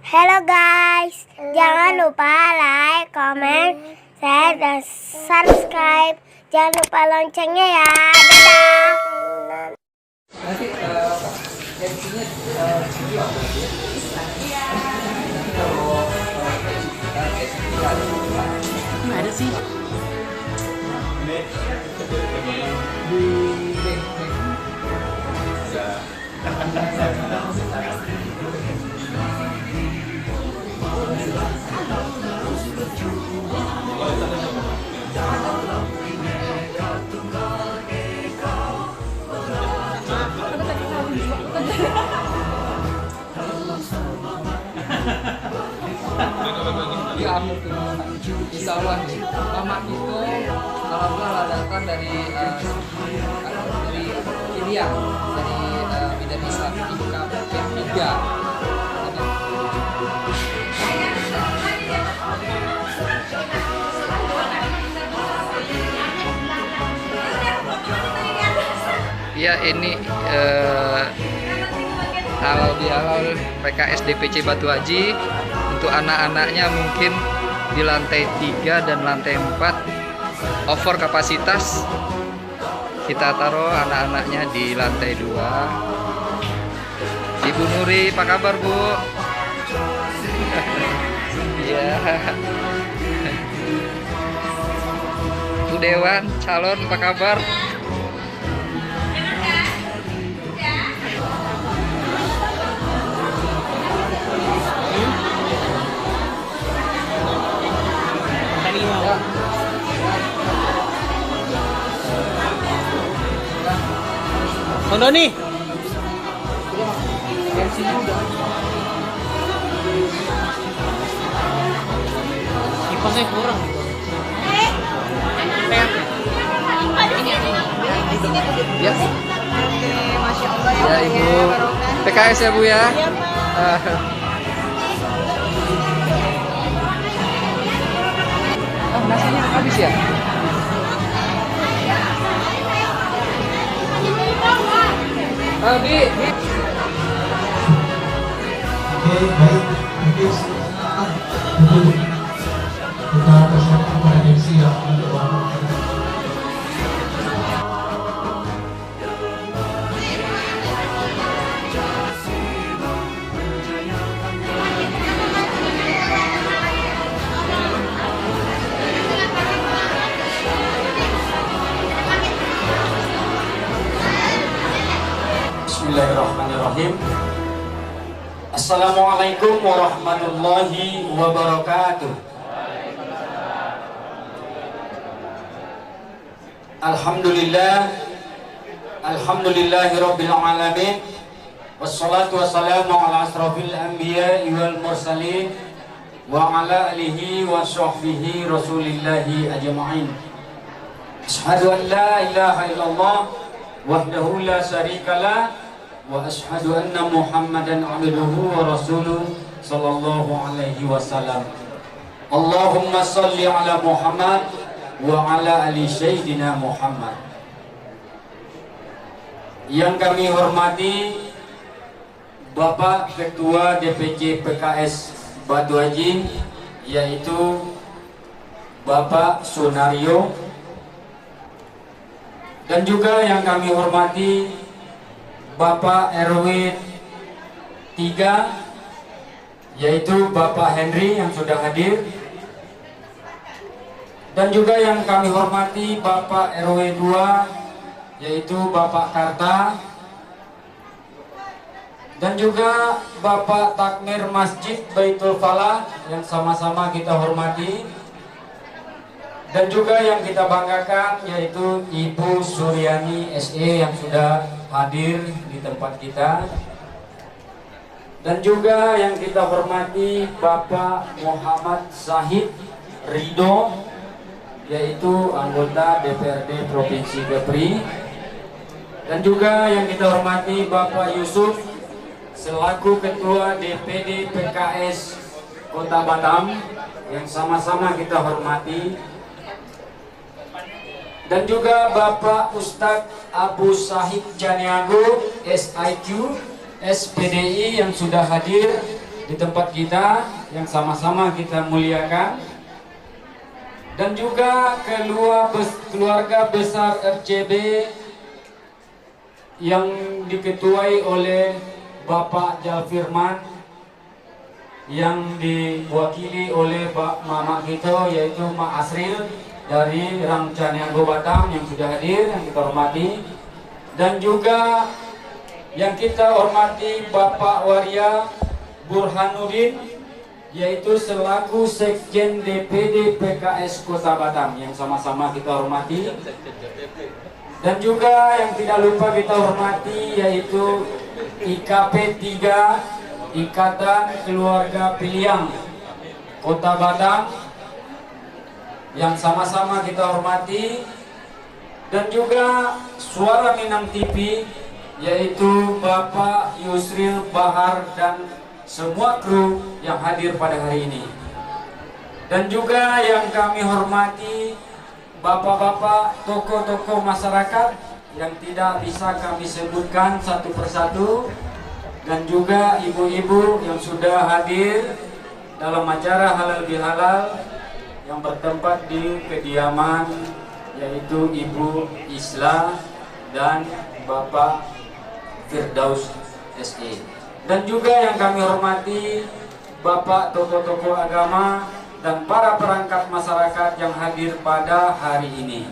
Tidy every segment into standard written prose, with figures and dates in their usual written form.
Hello guys, jangan lupa like, comment, share, dan subscribe. Jangan lupa loncengnya ya. Dadah. Nanti MC-nya nggak ada sih. Insya Allah Mama itu alhamdulillah datang dari India, dari Bidan Islam tingkat P3. Ya ini kalau di awal PKS DPC Batu Haji untuk anak-anaknya mungkin di lantai 3 dan lantai 4 over kapasitas. Kita taruh anak-anaknya di lantai 2. Ibu Nuri, apa kabar Bu? Iya. Bu Dewan, calon, apa kabar? Doni. Kipasnya kurang. Ya. Masya Allah ya, Ya Ibu. PKS ya Bu ya. Nasinya habis ya? Bi. Oke, baik. Mungkin silakan untuk kita persilakan kepada MC yang Bismillahirrahmanirrahim. Assalamualaikum warahmatullahi wabarakatuh. Alhamdulillahirabbil alamin. Wassalatu wassalamu ala asrofil anbiya'i wal mursalin wa ala alihi wa sahbihi rasulillahi ajma'in. Asyhadu an la ilaha illallah wahdahu la syarikalah wa ashhadu anna Muhammadan abduhu wa rasuluh sallallahu alaihi wasallam. Allahumma salli ala Muhammad wa ala ali sayyidina Muhammad. Yang kami hormati Bapak Ketua DPC PKS Batu Haji, yaitu Bapak Sunario, dan juga yang kami hormati Bapak RW 3, yaitu Bapak Henry yang sudah hadir, dan juga yang kami hormati Bapak RW 2, yaitu Bapak Karta, dan juga Bapak Takmir Masjid Baitul Falah yang sama-sama kita hormati, dan juga yang kita banggakan yaitu Ibu Suryani SE yang sudah hadir di tempat kita, dan juga yang kita hormati Bapak Muhammad Zahid Ridho, yaitu anggota DPRD Provinsi Kepri, dan juga yang kita hormati Bapak Yusuf selaku Ketua DPD PKS Kota Batam yang sama-sama kita hormati, dan juga Bapak Ustadz Abu Sahid Janiago SIQ SPDI yang sudah hadir, di tempat kita yang sama-sama kita muliakan, dan juga keluarga besar RCB yang diketuai oleh Bapak Jalfirman, yang diwakili oleh Pak Mama kita yaitu Mak Asril dari Rangcaniago Batam yang sudah hadir, yang kita hormati, dan juga yang kita hormati Bapak Waria Burhanuddin yaitu selaku Sekjen DPD PKS Kota Batam yang sama-sama kita hormati, dan juga yang tidak lupa kita hormati yaitu IKP 3 Ikatan Keluarga Piliang Kota Batam yang sama-sama kita hormati, dan juga Suara Minang TV yaitu Bapak Yusril Bahar dan semua kru yang hadir pada hari ini, dan juga yang kami hormati bapak-bapak tokoh-tokoh masyarakat yang tidak bisa kami sebutkan satu persatu, dan juga ibu-ibu yang sudah hadir dalam acara halal bihalal yang bertempat di kediaman yaitu Ibu Isla dan Bapak Firdaus SE, dan juga yang kami hormati bapak tokoh-tokoh agama dan para perangkat masyarakat yang hadir pada hari ini,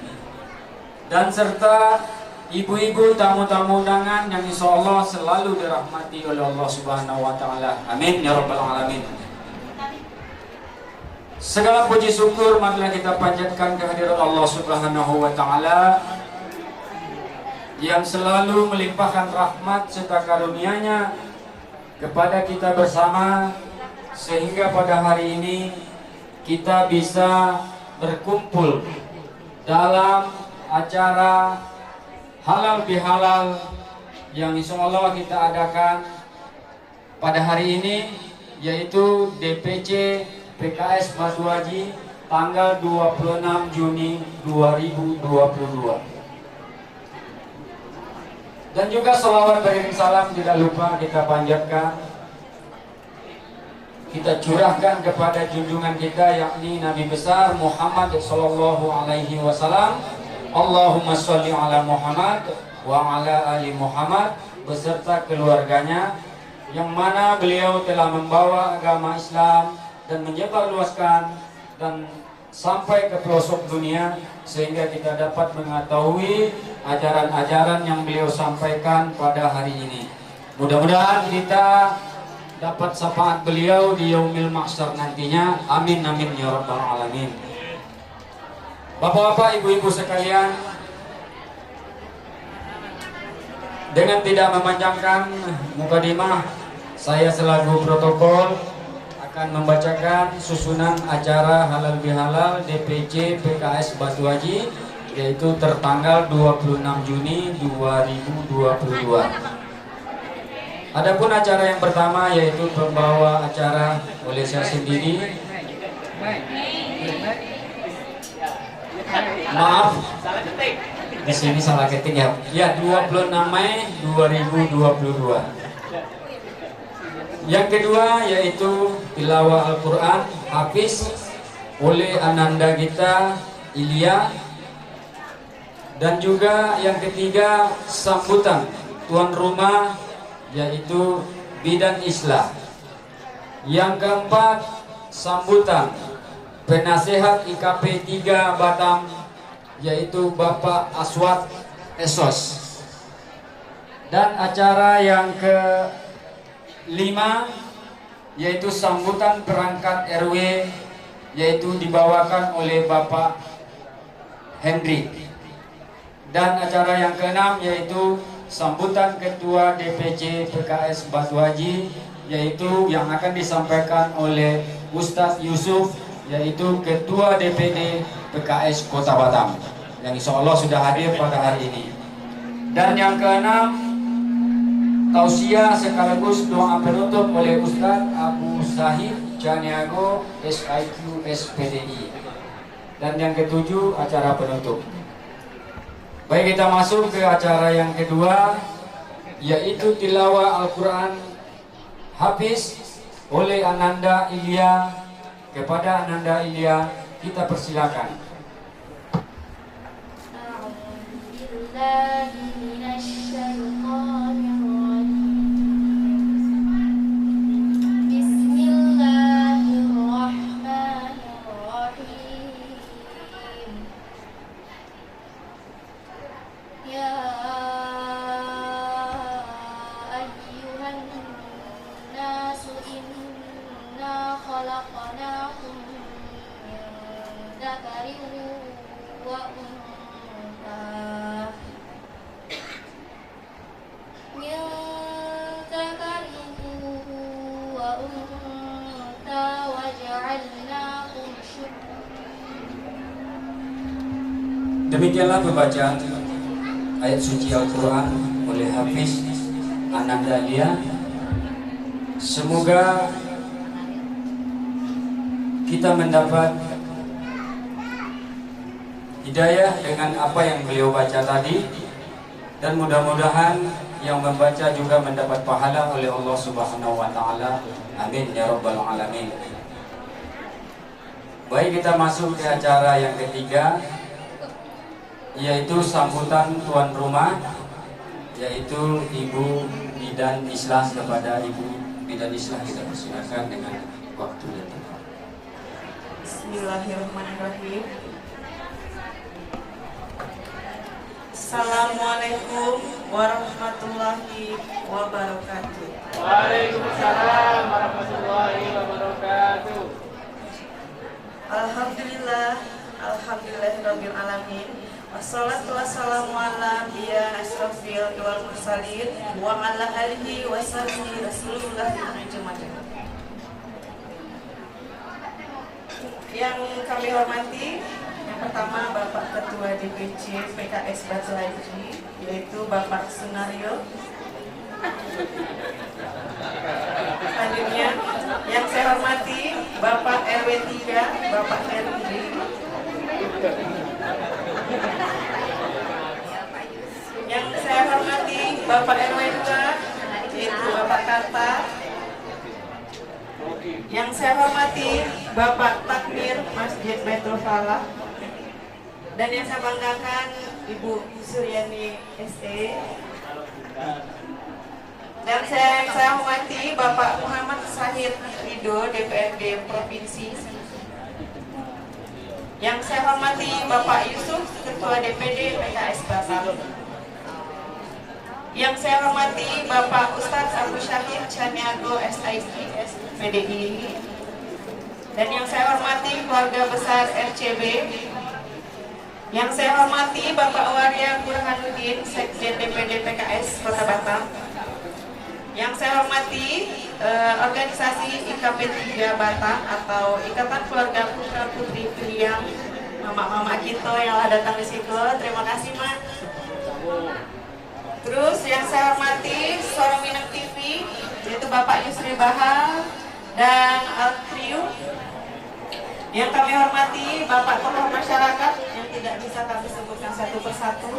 dan serta ibu-ibu tamu-tamu undangan yang insya Allah selalu dirahmati oleh Allah Subhanahu wa Ta'ala. Amin ya Rabbal Alamin. Segala puji syukur marilah kita panjatkan kehadirat Allah Subhanahu wa Ta'ala yang selalu melimpahkan rahmat serta karunia-Nya kepada kita bersama, sehingga pada hari ini kita bisa berkumpul dalam acara halal bihalal yang insya Allah kita adakan pada hari ini, yaitu DPC PKS Batu Aji tanggal 26 Juni 2022. Dan juga salawat beriring salam tidak lupa kita panjatkan, kita curahkan kepada junjungan kita yakni Nabi besar Muhammad sallallahu alaihi wasallam. Allahumma sholli ala Muhammad wa ala ali Muhammad beserta keluarganya, yang mana beliau telah membawa agama Islam dan menyebarluaskan dan sampai ke pelosok dunia, sehingga kita dapat mengetahui ajaran-ajaran yang beliau sampaikan pada hari ini. Mudah-mudahan kita dapat syafaat beliau di yaumil mahsyar nantinya. Amin amin ya rabbal alamin. Bapak-bapak, ibu-ibu sekalian, dengan tidak memanjangkan mukadimah, saya selaku protokol akan membacakan susunan acara halal bihalal DPC PKS Batu Aji, yaitu tertanggal 26 Juni 2022. Adapun acara yang pertama yaitu pembawa acara oleh saya sendiri. Maaf, di sini salah ketik ya. Ya, 26 Mei 2022. Yang kedua yaitu tilawah Al-Quran Hafiz oleh ananda kita Ilya. Dan juga yang ketiga sambutan tuan rumah yaitu Bidan Islah. Yang keempat sambutan penasehat IKP 3 Batam yaitu Bapak Aswad Esos. Dan acara yang kelima yaitu sambutan perangkat RW yaitu dibawakan oleh Bapak Hendrik. Dan acara yang keenam yaitu sambutan Ketua DPC PKS Batu Aji yaitu yang akan disampaikan oleh Ustadz Yusuf, yaitu Ketua DPD PKS Kota Batam yang insya Allah sudah hadir pada hari ini. Dan yang keenam, tausiah sekaligus doa penutup oleh Ustadz Abu Sahid Caniago SIQ SPDI. Dan yang ketujuh, acara penutup. Baik, kita masuk ke acara yang kedua yaitu tilawah Al-Quran Hafiz oleh Ananda Ilya. Kepada Ananda Ilya kita persilakan. Demikianlah pembacaan ayat suci Al-Quran oleh Hafiz Ananda Ilya. Semoga kita mendapat hidayah dengan apa yang beliau baca tadi, dan mudah-mudahan yang membaca juga mendapat pahala oleh Allah Subhanahu wa Ta'ala. Amin ya Rabbal Alamin. Baik, kita masuk ke acara yang ketiga, yaitu sambutan tuan rumah, yaitu Ibu Bidan Islah. Kepada Ibu Bidan Islah kita persilakan dengan waktu yang tepat. Bismillahirrahmanirrahim. Assalamualaikum warahmatullahi wabarakatuh. Waalaikumsalam warahmatullahi wabarakatuh. Alhamdulillah, alhamdulillahirabbil alamin. Wassalatu wassalamu ala anbiya asrofil wal mursalin wa ala alihi wa sahbihi rasulullah ajmain. Yang kami hormati, yang pertama Bapak Ketua DPC PKS Batu Haji, yaitu Bapak Sunario. Selanjutnya yang saya hormati Bapak RW 3 Bapak Herdi. Yang saya hormati Bapak RW 2 yaitu Bapak Karta. Yang saya hormati Bapak Takmir Masjid Baitul Falah. Dan yang saya banggakan Ibu Suryani SE. Dan saya hormati Bapak Muhammad Sahid Rido DPRD Provinsi. Yang saya hormati Bapak Yusuf Ketua DPD PKS Batam. Yang saya hormati Bapak Ustadz Abu Syahid Chaniago SICS PDI. Dan yang saya hormati keluarga besar RCB. Yang saya hormati Bapak Waria Burhanuddin Sekjen DPD PKS Kota Batam. Yang saya hormati organisasi IKP 3 Batam atau Ikatan Keluarga Putra Putri Priang, mama-mama kita yang datang di situ. Terima kasih, Mak. Terus yang saya hormati Suara Minang TV, yaitu Bapak Yusri Bahal dan Altriu. Yang kami hormati Bapak tokoh masyarakat yang tidak bisa kami sebutkan satu persatu.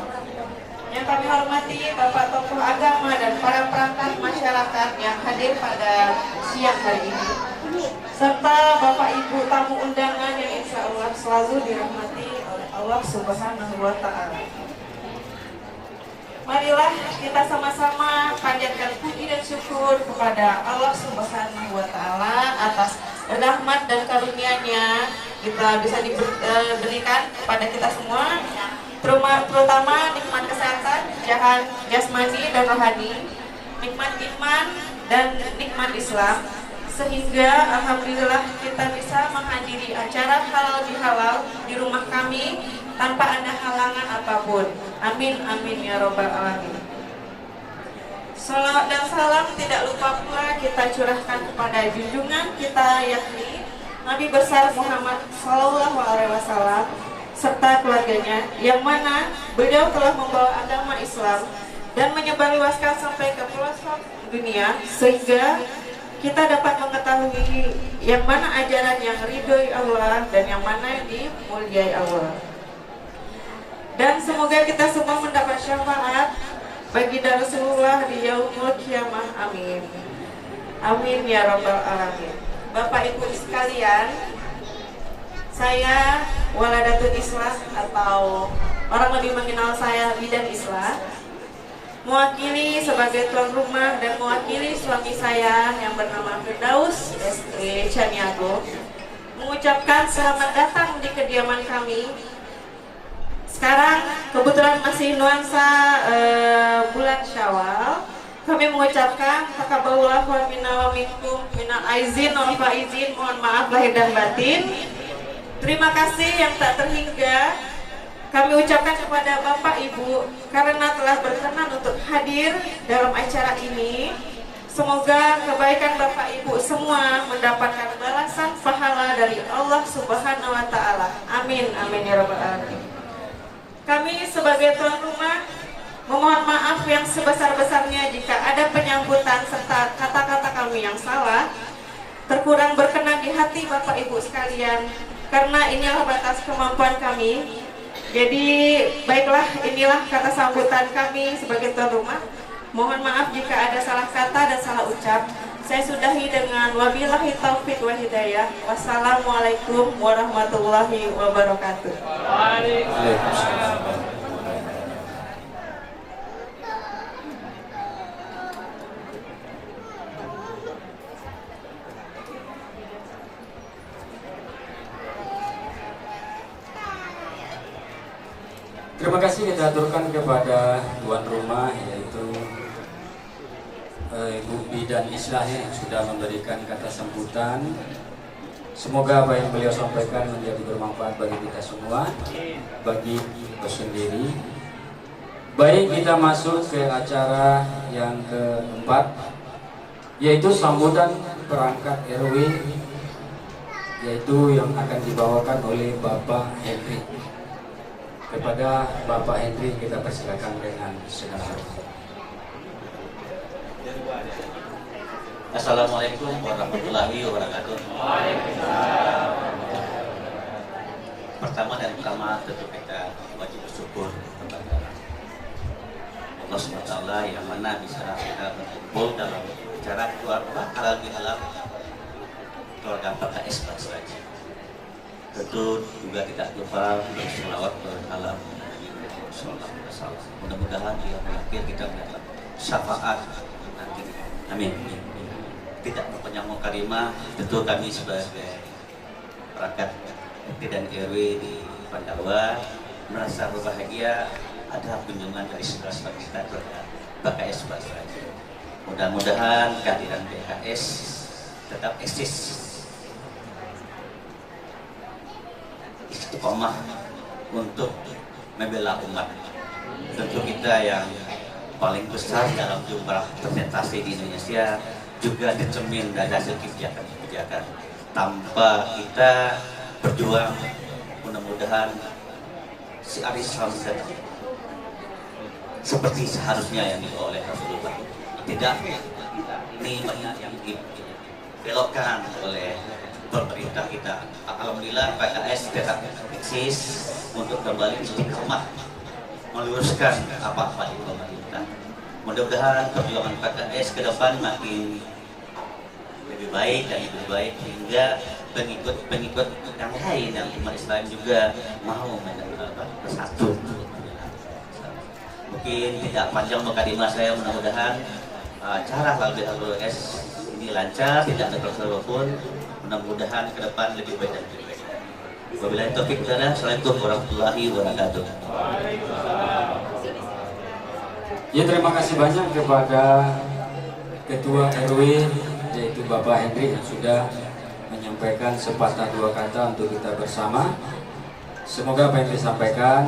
Yang kami hormati Bapak tokoh agama dan para perangkat masyarakat yang hadir pada siang hari ini, serta Bapak Ibu tamu undangan yang insya Allah selalu dirahmati oleh Allah Subhanahu wa Ta'ala. Marilah kita sama-sama panjatkan puji dan syukur kepada Allah Subhanahu wa Ta'ala atas rahmat dan karunia-Nya kita bisa diberikan kepada kita semua, terutama nikmat kesehatan, jasmani dan rohani, nikmat iman dan nikmat Islam, sehingga alhamdulillah kita bisa menghadiri acara halal bihalal di rumah kami tanpa ada halangan apapun. Amin amin ya robbal alamin. Salawat dan salam tidak lupa pula kita curahkan kepada junjungan kita yakni Nabi besar Muhammad Sallallahu Alaihi Wasallam serta keluarganya, yang mana beliau telah membawa agama Islam dan menyebarluaskan sampai ke pelosok dunia, sehingga kita dapat mengetahui yang mana ajaran yang ridhoi Allah dan yang mana yang dimuliai Allah. Dan semoga kita semua mendapat syafaat bagi Rasulullah di yaumul kiamah. Amin. Amin ya rabbal alamin. Bapak Ibu sekalian, saya Waladatul Islah atau orang lebih mengenal saya Bidan Islah, mewakili sebagai tuan rumah dan mewakili suami saya yang bernama Firdaus S.E. Caniago, mengucapkan selamat datang di kediaman kami. Sekarang kebetulan masih nuansa bulan Syawal. Kami mengucapkan taqabbalallahu minna wa minkum minal aizin wal faizin, mohon maaf lahir dan batin. Terima kasih yang tak terhingga kami ucapkan kepada Bapak Ibu karena telah berkenan untuk hadir dalam acara ini. Semoga kebaikan Bapak Ibu semua mendapatkan balasan pahala dari Allah Subhanahu wa taala. Amin amin ya rabbal alamin. Kami sebagai tuan rumah memohon maaf yang sebesar-besarnya jika ada penyambutan serta kata-kata kami yang salah, terkurang berkenan di hati Bapak Ibu sekalian, karena inilah batas kemampuan kami. Jadi baiklah, inilah kata sambutan kami sebagai tuan rumah. Mohon maaf jika ada salah kata dan salah ucap. Saya sudahi dengan wabillahi taufik wa hidayah. Wassalamualaikum warahmatullahi wabarakatuh. Waalaikumsalam. Terima kasih kita aturkan kepada tuan rumah yaitu Ibu Bidan Islah yang sudah memberikan kata sambutan. Semoga apa yang beliau sampaikan menjadi bermanfaat bagi kita semua, bagi kita sendiri. Baik, kita masuk ke acara yang keempat, yaitu sambutan perangkat RW, yaitu yang akan dibawakan oleh Bapak Henry. Kepada Bapak Henry kita persilakan dengan segala hormat. Assalamualaikum warahmatullahi wabarakatuh. Pertama dan utama tentu kita wajib bersyukur kepada Allah SWT yang mana bisa kita berkumpul dalam acara keluarga halal bihalal keluarga PKS Basraji. Tentu juga tidak lupa berselawat berhalam. Mudah-mudahan di akhir kita mendapat syafaat nanti. Amin. Tidak berpanjang kalimah, tentu kami sebagai perangkat RT dan RW di Pandawa merasa berbahagia ada kunjungan dari saudara-saudara kita kepada PKS Basraji. Mudah-mudahan kehadiran PKS tetap eksis, istiqomah untuk membela umat. Tentu kita yang paling besar dalam jumlah presentasi di Indonesia juga dicermin dari hasil kebijakan. Tanpa kita berjuang, mudah-mudahan si Islam seperti seharusnya yang dibawa oleh Rasulullah. Tidak ini banyak yang dibelokkan oleh pemerintah kita. Alhamdulillah PKS tetap eksis untuk kembali istiqomah meluruskan apa-apa di pemerintah. Mudah-mudahan perjuangan PKS ke depan makin lebih baik dan lebih baik hingga pengikut yang lain yang umat Islam juga mau bersatu. Mungkin tidak panjang mukadimah saya, mudah-mudahan acara LBS ini lancar, tidak ada kesalahan pun. Mudah-mudahan ke depan lebih baik dan lebih baik. Wabillahi taufiq wal hidayah. Assalamualaikum warahmatullahi wabarakatuh. Ya, terima kasih banyak kepada Ketua RW yaitu Bapak Henry yang sudah menyampaikan sepatah dua kata untuk kita bersama. Semoga apa yang disampaikan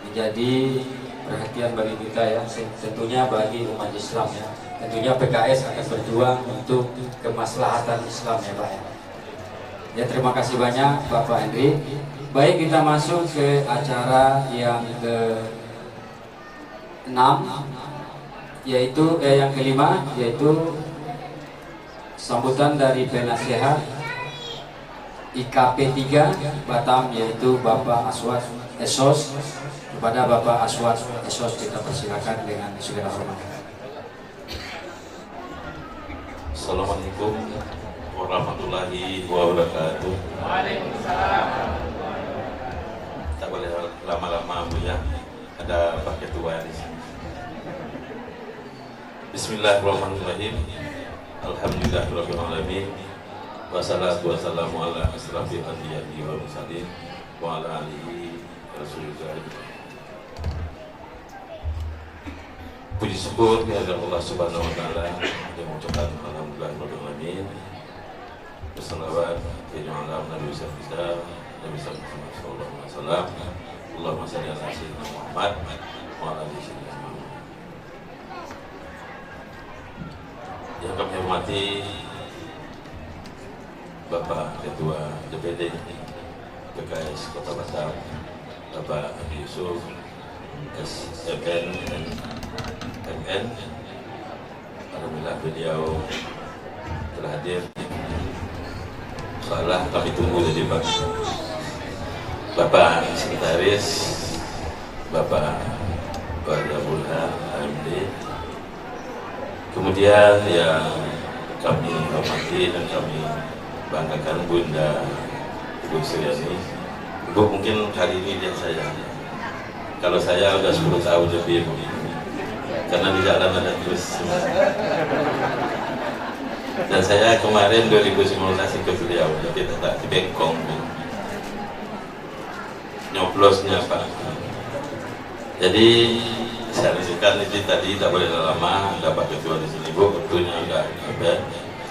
menjadi perhatian bagi kita ya, tentunya bagi umat Islam ya. Tentunya PKS akan berjuang untuk kemaslahatan Islam ya Pak ya. Ya, terima kasih banyak Bapak Henry. Baik, kita masuk ke acara yang ke-6 yaitu yang kelima, yaitu sambutan dari penasehat IKP 3 Batam, yaitu Bapak Aswad Esos. Kepada Bapak Aswad Esos kita persilakan dengan segala hormat. Assalamualaikum warahmatullahi wabarakatuh. Waalaikumsalam. Tak boleh lama-lama Bu ya. Ada Pak Ketua di sini. Bismillahirrahmanirrahim. Alhamdulillahirabbil alamin. Wassalatu wassalamu ala asrafil anbiya'i wal mursalin wa ala alihi rasulillah. Puji syukur kehadirat Allah Subhanahu wa taala yang mengucapkan alhamdulillahirabbil alamin. Wassalawat ala Nabi kita Nabi sallallahu alaihi wasallam. Allahumma shalli ala sayyidina Muhammad wa ala ali sayyidina Muhammad. Yang kami hormati Bapak Ketua DPD PKS Kota Batam, Bapak Adi Yusuf SMN dan MN. Alhamdulillah beliau telah hadir. Soalnya kami tunggu dari Bapak Sekretaris, Bapak Warga Bulha AMD. Kemudian yang kami hormati dan kami banggakan Bunda Ibu Suryani. Ibu mungkin hari ini lihat saya. Kalau saya udah 10 tahun lebih, karena di jalan ada terus. Dan saya kemarin 2019 ikut beliau, tapi tetap di Bengkong. Nyoblosnya Pak. Jadi saya lanjutkan itu tadi, tak boleh lama. Ada Pak Ketua di sini Bu, waktunya udah ada.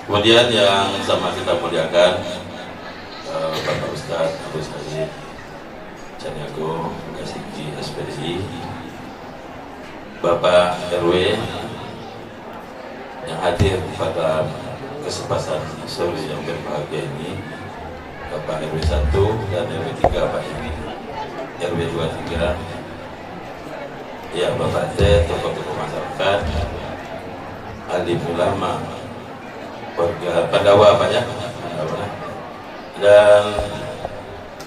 Kemudian yang sama kita muliakan Bapak Ustadz Abu Said Caniago, Kasiki SPDI, Bapak RW yang hadir pada kesempatan sore yang berbahagia ini, Bapak RW 1 dan RW 3 Pak ini, RW 23, ya Bapak T, tokoh-tokoh masyarakat, alim ulama, warga Pandawa Pak ya, dan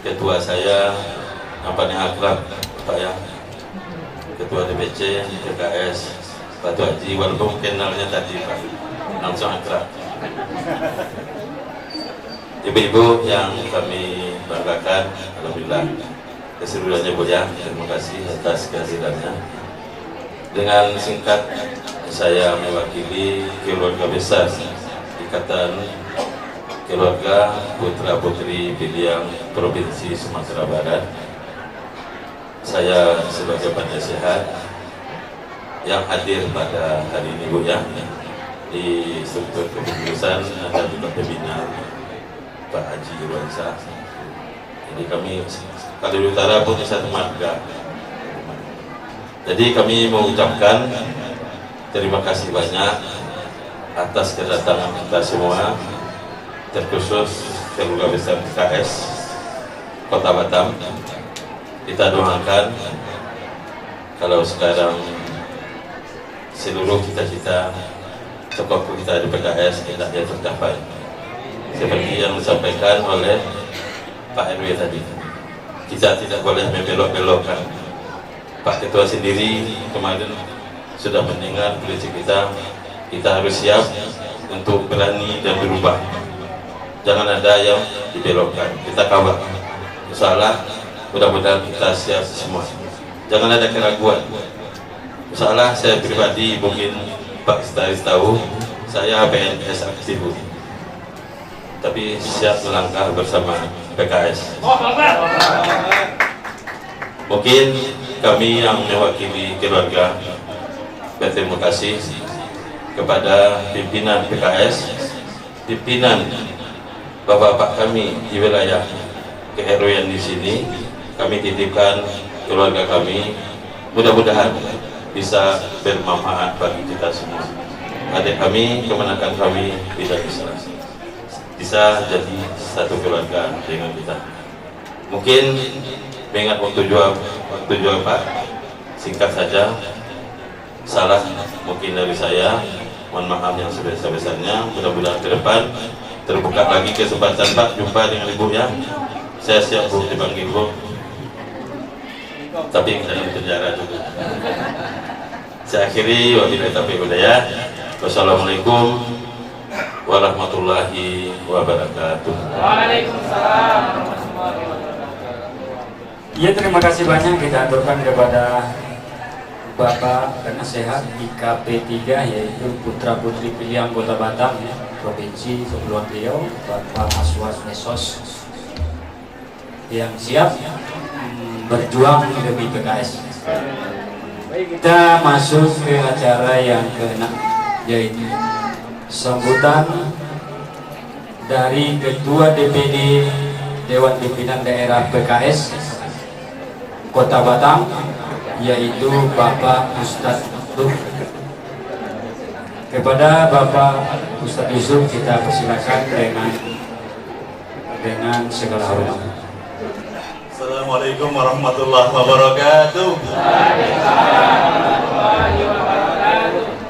ketua saya yang paling akrab Pak ya, Ketua DPC PKS Batu Haji, walaupun kenalnya tadi Pak langsung akrab. Ibu-ibu yang kami banggakan, alhamdulillah keseluruhannya Bu ya, terima kasih atas kehadirannya. Dengan singkat saya mewakili keluarga besar Ikatan Keluarga Putra Putri Piliang Provinsi Sumatera Barat. Saya sebagai penasehat yang hadir pada hari ini Bu ya, di struktur kepengurusan ada juga pembina Pak Haji Irwansyah. Jadi kami Kalimantan Utara punya satu marga. Jadi kami mengucapkan terima kasih banyak atas kedatangan kita semua, terkhusus keluarga besar PKS Kota Batam. Kita doakan kalau sekarang seluruh cita-cita tokoh kita di PKS tidak dia tercapai, seperti yang disampaikan oleh Pak RW tadi. Kita tidak boleh membelok-belokkan. Pak Ketua sendiri kemarin sudah mendengar prinsip kita harus siap untuk berani dan berubah. Jangan ada yang dibelokkan, kita kawal. Insyaallah mudah-mudahan kita siap semua. Jangan ada keraguan. Insyaallah saya pribadi, mungkin Pak Sekretaris tahu, saya PNS aktif, tapi siap melangkah bersama PKS. Mungkin kami yang mewakili keluarga berterima kasih kepada pimpinan PKS, pimpinan bapak-bapak kami di wilayah ke-RW di sini. Kami titipkan keluarga kami, mudah-mudahan bisa bermanfaat bagi kita semua. Adik kami, kemenakan kami tidak bisa jadi satu keluarga dengan kita. Mungkin mengingat waktu jual Pak, singkat saja, salah mungkin dari saya, mohon maaf yang sebesar-besarnya. Mudah-mudahan ke depan terbuka lagi kesempatan Pak jumpa dengan Ibu ya. Saya siap Bu dipanggil Bu, tapi dalam penjara dulu. Saya akhiri wabillahi taufiq wal hidayah. Wassalamualaikum warahmatullahi wabarakatuh. Waalaikumsalam warahmatullahi wabarakatuh. Ya, terima kasih banyak kita aturkan kepada Bapak Penasehat IKP 3 yaitu Putra Putri Pilihan Kota Batam ya, Provinsi Kepulauan Riau, Bapak Aswas Mesos yang siap berjuang demi PKS. Kita masuk ke acara yang ke-6 yaitu sambutan dari Ketua DPD Dewan Pimpinan Daerah PKS Kota Batam yaitu Bapak Ustadz Yusuf. Kepada Bapak Ustadz Yusuf kita persilakan dengan segala hormat. Assalamualaikum warahmatullahi wabarakatuh.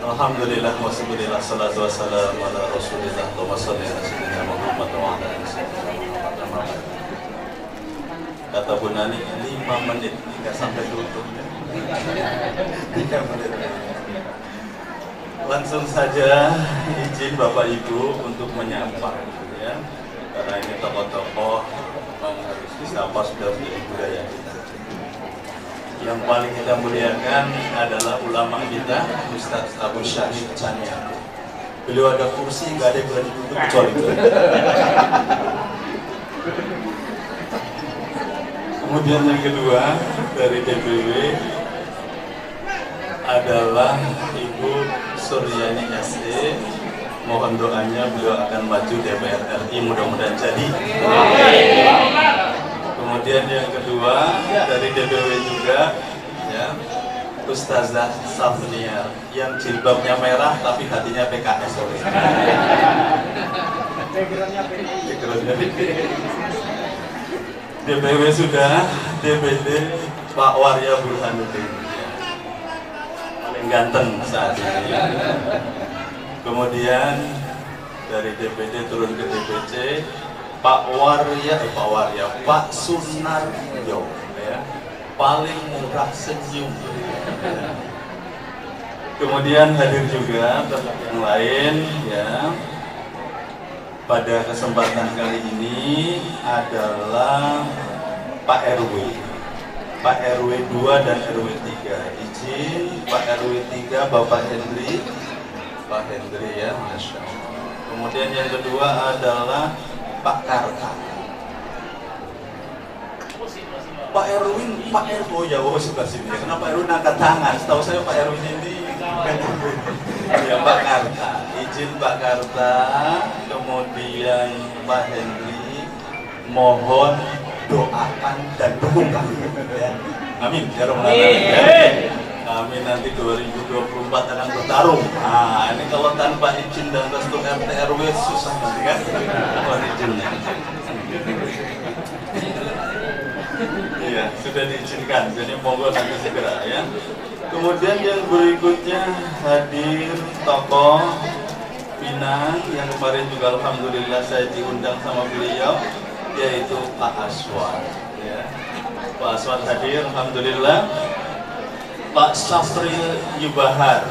Alhamdulillah wassalatu wassalatu wassalamu ala Rasulillah wa sayyidina Muhammad wa ala alihi wasallam. Kata Bu Nani 5 menit hingga sampai tutup. 3 menit. Langsung saja izin Bapak Ibu untuk menyapa ya. Karena ini tokoh-tokoh memang harus disapa, sudah menjadi budaya kita. Yang paling kita muliakan adalah ulama kita, Ustadz Abu Syahid Chania. Beliau ada kursi, nggak ada yang berani duduk kecuali beliau. Kemudian yang kedua dari DPW adalah Ibu Suryani SE. Mohon doanya, beliau akan maju DPR RI, mudah-mudahan jadi. Kemudian yang kedua dari DPW juga ya, Ustazah Safnia yang jilbabnya merah tapi hatinya PKS. DPW sudah, DPD Pak Warya Burhanuddin paling ganteng saat ini. Kemudian dari DPD turun ke DPC Pak Sunaryo ya, paling murah senyum. Kemudian hadir juga yang lain ya. Pada kesempatan kali ini adalah Pak RW 2 dan RW 3. Izin Pak RW 3 Bapak Hendri, Pak Hendri ya, Masya Allah. Kemudian yang kedua adalah Pak Karta. Pak Erwin, oh ya, sebelah sini. Kenapa Erwin angkat tangan? Setahu saya Pak Erwin ini ya, Pak Karta. Izin Pak Karta, kemudian Pak Henry, mohon doakan dan dukung kami. Ya. Amin. Ya Rabbal Alamin. Kami nanti 2024 akan bertarung. Nah, ini kalau tanpa izin dan restu RT RW susah nanti kan? Mohon izinnya. Iya, sudah diizinkan. Jadi monggo nanti segera ya. Kemudian yang berikutnya hadir tokoh Pinang yang kemarin juga alhamdulillah saya diundang sama beliau, yaitu Pak Aswad. Ya. Pak Aswad hadir, alhamdulillah. Pak Syafril Yubahar.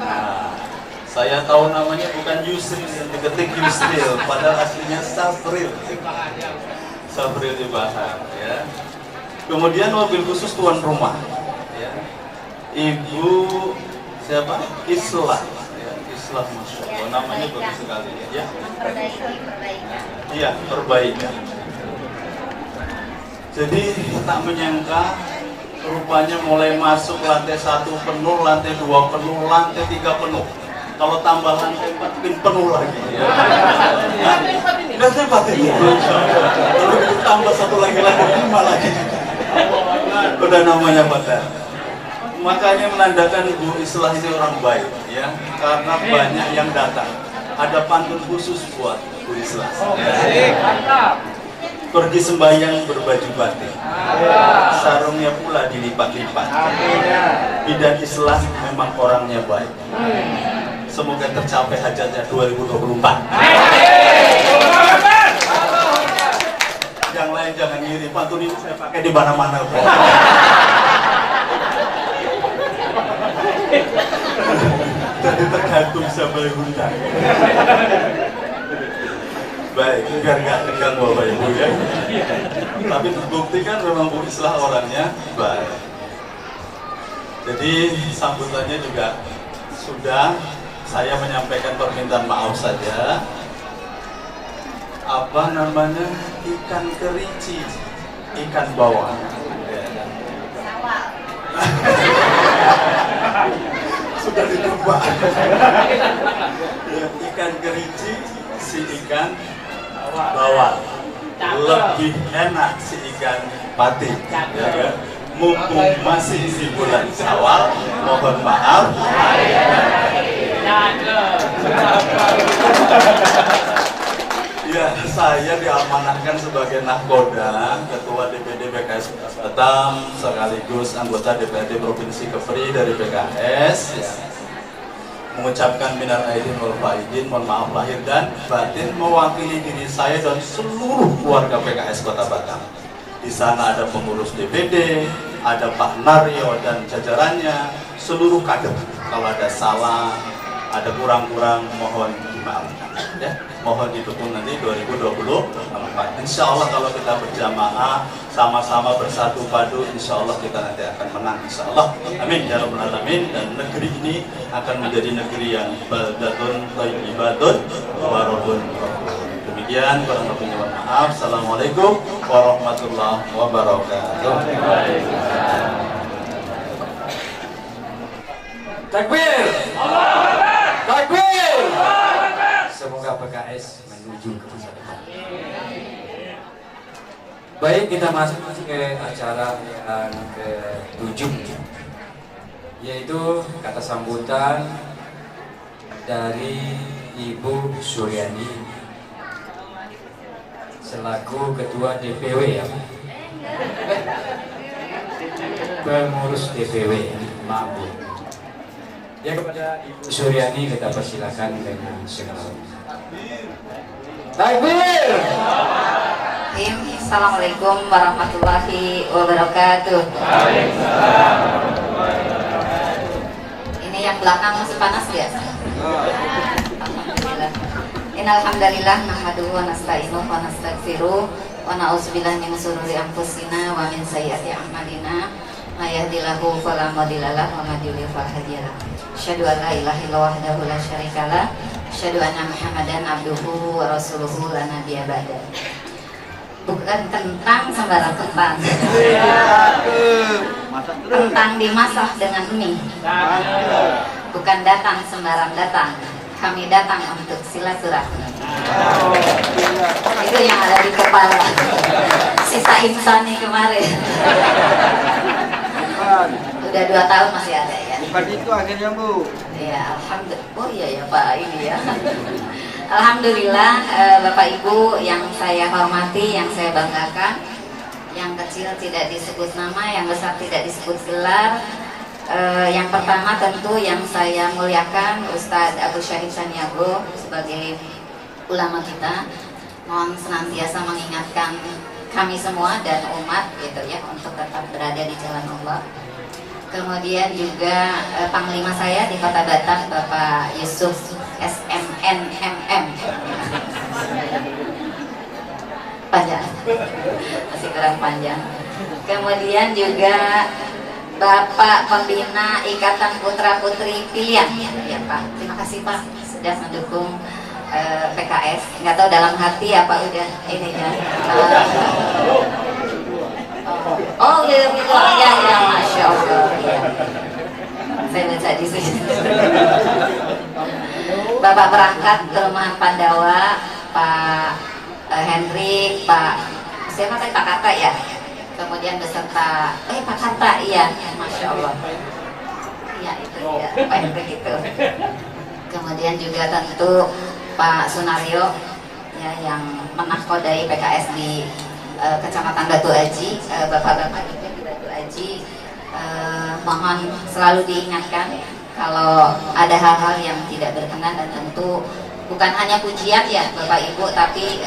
Nah, saya tahu namanya bukan Yusril, yang diketik Yusril, padahal aslinya Syafril. Syafril Yubahar. Ya. Kemudian mobil khusus tuan rumah. Ya. Ibu siapa? Islah. Ya, Islah, Masya Allah. Namanya bagus sekali ya. Iya, perbaikan. Jadi tak menyangka rupanya mulai masuk lantai 1 penuh, lantai 2 penuh, lantai 3 penuh. Kalau tambah lantai 4 penuh lagi. Ya. Lantai 4 ini. Kalau ditambah satu lagi lantai 5 lagi. Udah namanya padahal. Makanya menandakan Ibu Islah ini orang baik ya, karena banyak yang datang. Ada pantun khusus buat Bu Islah. Ya. Pergi sembahyang berbaju batik, sarungnya pula dilipat-lipat. Bidan Islah memang orangnya baik. Semoga tercapai hajatnya 2024. Yang lain jangan ngiri, pantun ini saya pakai di mana-mana. Berarti tergantung siapa yang undang. Baik, biar nggak tegang Bapak Ibu ya. Tapi terbukti kan memang Bu Islah orangnya baik. Jadi sambutannya juga sudah, saya menyampaikan permintaan maaf saja. Apa namanya, ikan kerici, ikan bawal. Sudah ditebak. Ya, ikan kerici, si ikan bawal. Lebih enak si ikan pati, ya kan? Mumpung masih di bulan Syawal, mohon maaf. Ya, saya diamanahkan sebagai nahkoda, Ketua DPD PKS Batam, sekaligus anggota DPRD Provinsi Kepri dari PKS. Ya. Mengucapkan minal aidin wal faizin, mohon maaf lahir dan batin, mewakili diri saya dan seluruh keluarga PKS Kota Batam. Di sana ada pengurus DPD, ada Pak Naryo dan jajarannya, seluruh kader. Kalau ada salah, ada kurang-kurang, mohon dimaafkan. Ya, mohon didukung nanti 2024. Insya Allah kalau kita berjamaah, sama-sama bersatu padu, insya Allah kita nanti akan menang. Insya Allah, amin ya rabbal alamin. Dan negeri ini akan menjadi negeri yang baldatun thayyibatun wa rabbun ghafur. Demikian, kurang lebihnya mohon maaf. Assalamualaikum warahmatullahi wabarakatuh. Takbir! Takbir! Semoga PKS menuju ke masa depan. Baik, kita masuk ke acara yang ke-7, yaitu kata sambutan dari Ibu Suryani selaku Ketua DPW ya, pengurus DPW, maaf Bu. Ya, kepada Ibu Suryani kita persilakan dengan segala hormat. Takbir! Assalamualaikum warahmatullahi wabarakatuh. Ini yang belakang masih panas ya? Alhamdulillah. Innalhamdalillah nahmaduhu wa nasta'inuhu wa nastaghfiruh wa na'udzubillahi min shururi anfusina wa min sayyiati a'malina. May yahdihillahu fala mudilla lahu wa may yudlil fala hadiya lahu. Asyhadu an la ilaha illallah wahdahu la syarikalah. Asyhadu anna Muhammadan abduhu wa rasuluhu la nabiyya ba'da. Bukan kentang sembarang kentang. Kentang dimasak dengan mie. Bukan datang sembarang datang. Kami datang untuk silaturahmi. Itu yang ada di kepala. Sisa insani kemarin. Udah 2 tahun masih ada ya. Bukan itu akhirnya Bu. Ya, alhamdulillah. Oh iya ya Pak, ini ya. Alhamdulillah, Bapak Ibu yang saya hormati, yang saya banggakan, yang kecil tidak disebut nama, yang besar tidak disebut gelar. Yang pertama tentu yang saya muliakan Ustadz Abu Syahid Saniago sebagai ulama kita, mohon senantiasa mengingatkan kami semua dan umat gitu ya untuk tetap berada di jalan Allah. Kemudian juga Panglima saya di Kota Batam, Bapak Yusuf SMNMM. Panjang, masih kurang panjang. Kemudian juga Bapak Pembina Ikatan Putra Putri Pilihan, ya Pak. Terima kasih Pak sudah mendukung PKS. Nggak tahu dalam hati apa udah ini ya. Oh gitu, ya Masya Allah. Ya. Saya baca di sini. Bapak perangkat Kelurahan Pandawa, Pak Hendrik, Pak siapa tadi Pak Karta ya. Kemudian beserta Pak Karta, iya, Masya Allah. Iya itu ya, Pak Hendrik itu. Kemudian juga tentu Pak Sunario ya yang menahkodai PKS di Kecamatan Batu Aji, Bapak-bapak juga di Batu Aji, mohon selalu diingatkan kalau ada hal-hal yang tidak berkenan, dan tentu bukan hanya pujian ya Bapak Ibu, tapi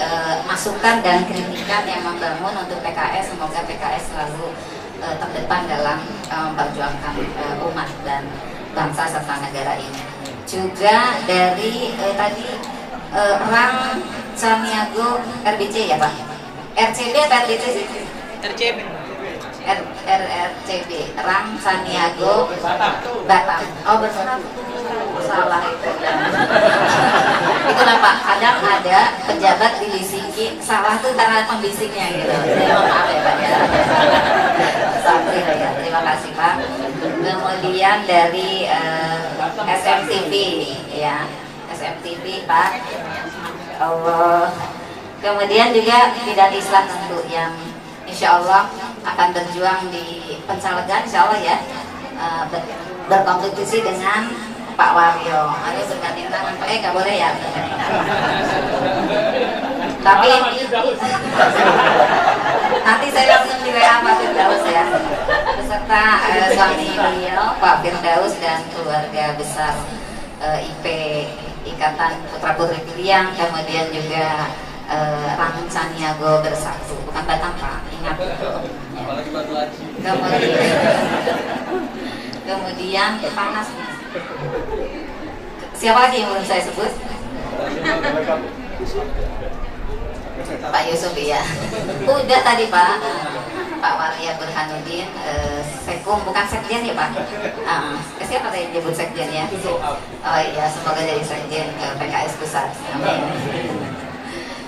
masukan dan kritikan yang membangun untuk PKS. Semoga PKS selalu terdepan dalam memperjuangkan umat dan bangsa serta negara ini. juga dari tadi Rang Saniago RBC ya Pak? RCB atau RBC sih? RCB. RCB Rang Saniago Batam. Oh bersatu, salah itu. Itulah Pak, kadang ada pejabat dibisiki, salah tuh cara pembisiknya gitu. Jadi mohon maaf ya Pak ya. Sabri ya, terima kasih Pak. Kemudian dari SMTV ya, SMTV Pak. Allah. Kemudian juga Bidan Islam tentu yang insya Allah akan berjuang di pencalegan insya Allah ya, berkompetisi dengan Pak Waryo. Ayo bergandeng tangan Pak, nggak boleh ya bergandeng tangan. Tapi nanti saya langsung di WA Pak Firdaus ya, beserta suami beliau Pak Firdaus dan keluarga besar IP Ikatan Putra Putri Piliang, kemudian juga Rang Saniago Bersatu, bukan Batam Pak, ingat itu. Kemudian panas nih. Siapa lagi yang belum saya sebut? Pak Yusuf ya. Udah tadi Pak. Pak Waria Burhanuddin, Sekum, bukan Sekjen ya Pak? Siapa tadi nyebut Sekjen ya? Oh iya, semoga jadi Sekjen PKS Pusat. Amin.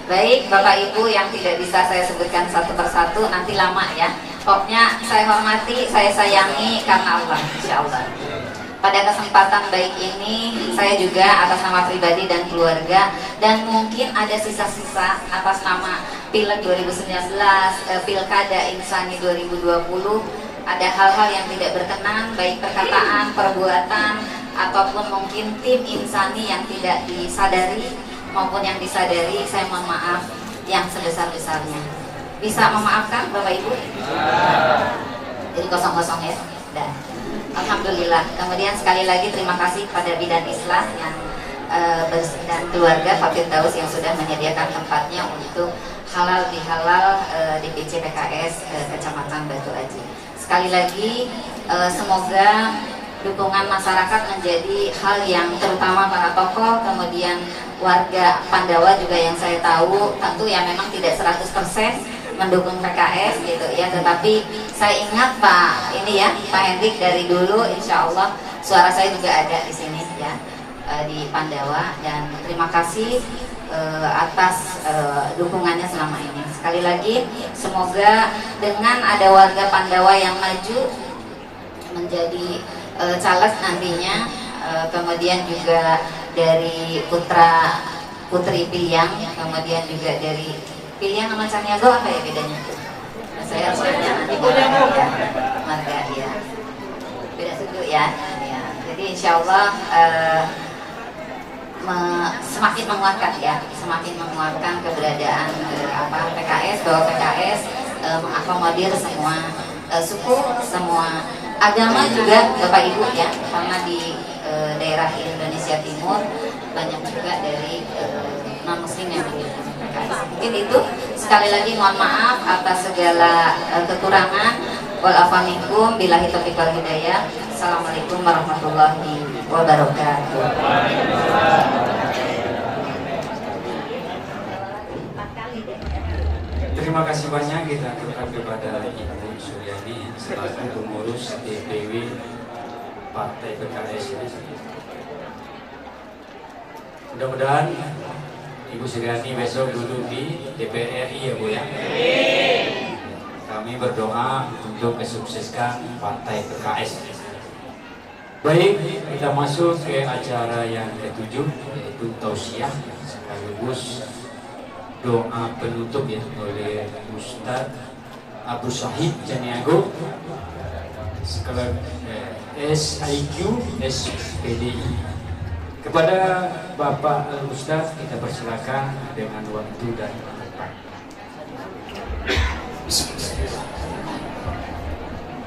Baik, Bapak Ibu yang tidak bisa saya sebutkan satu persatu, nanti lama ya. Pokoknya saya hormati, saya sayangi karena Allah, insya Allah. Pada kesempatan baik ini, saya juga atas nama pribadi dan keluarga, dan mungkin ada sisa-sisa atas nama Pileg 2019, Pilkada Insani 2020, ada hal-hal yang tidak berkenan, baik perkataan, perbuatan, ataupun mungkin tim Insani yang tidak disadari, maupun yang disadari, saya mohon maaf yang sebesar-besarnya. Bisa memaafkan Bapak Ibu? Jadi kosong-kosong ya. Dan alhamdulillah. Kemudian sekali lagi terima kasih pada Bidan Islam yang dan keluarga Pak Firdaus yang sudah menyediakan tempatnya untuk halal bihalal DPC PKS Kecamatan Batu Aji. Sekali lagi semoga dukungan masyarakat menjadi hal yang terutama para tokoh, kemudian warga Pandawa juga yang saya tahu tentu ya memang tidak 100% mendukung PKS gitu ya, tetapi saya ingat Pak ini ya Pak Hendrik dari dulu insya Allah suara saya juga ada di sini ya di Pandawa, dan terima kasih atas dukungannya selama ini. Sekali lagi semoga dengan ada warga Pandawa yang maju menjadi caleg nantinya, kemudian juga dari putra putri Piliang, kemudian juga dari Piliang sama Saniago apa ya bedanya? Saya harus nanya nanti ya, marga ya, beda suku ya. Jadi insya Allah semakin menguatkan ya, semakin menguatkan keberadaan PKS, bahwa PKS mengakomodir semua suku, semua agama juga Bapak Ibu ya, karena di daerah Indonesia Timur banyak juga dari non muslim yang memiliki PKS. Mungkin itu, sekali lagi mohon maaf atas segala kekurangan. Wal minkum, billahi taufiq wal hidayah. Assalamualaikum warahmatullahi wabarakatuh. Terima kasih banyak kita aturkan kepada Ibu Suryani selaku pengurus DPW Partai PKS. Mudah-mudahan Ibu Suryani besok duduk di DPR RI ya Bu ya. Kami berdoa untuk kesukseskan Partai PKS. Baik, kita masuk ke acara yang ke-7 yaitu tausiah sekaligus doa penutup ya oleh Ustadz Abu Syahid Caniago SIQ SPDI. Kepada Bapak Ustadz kita persilakan dengan waktu dan tempat.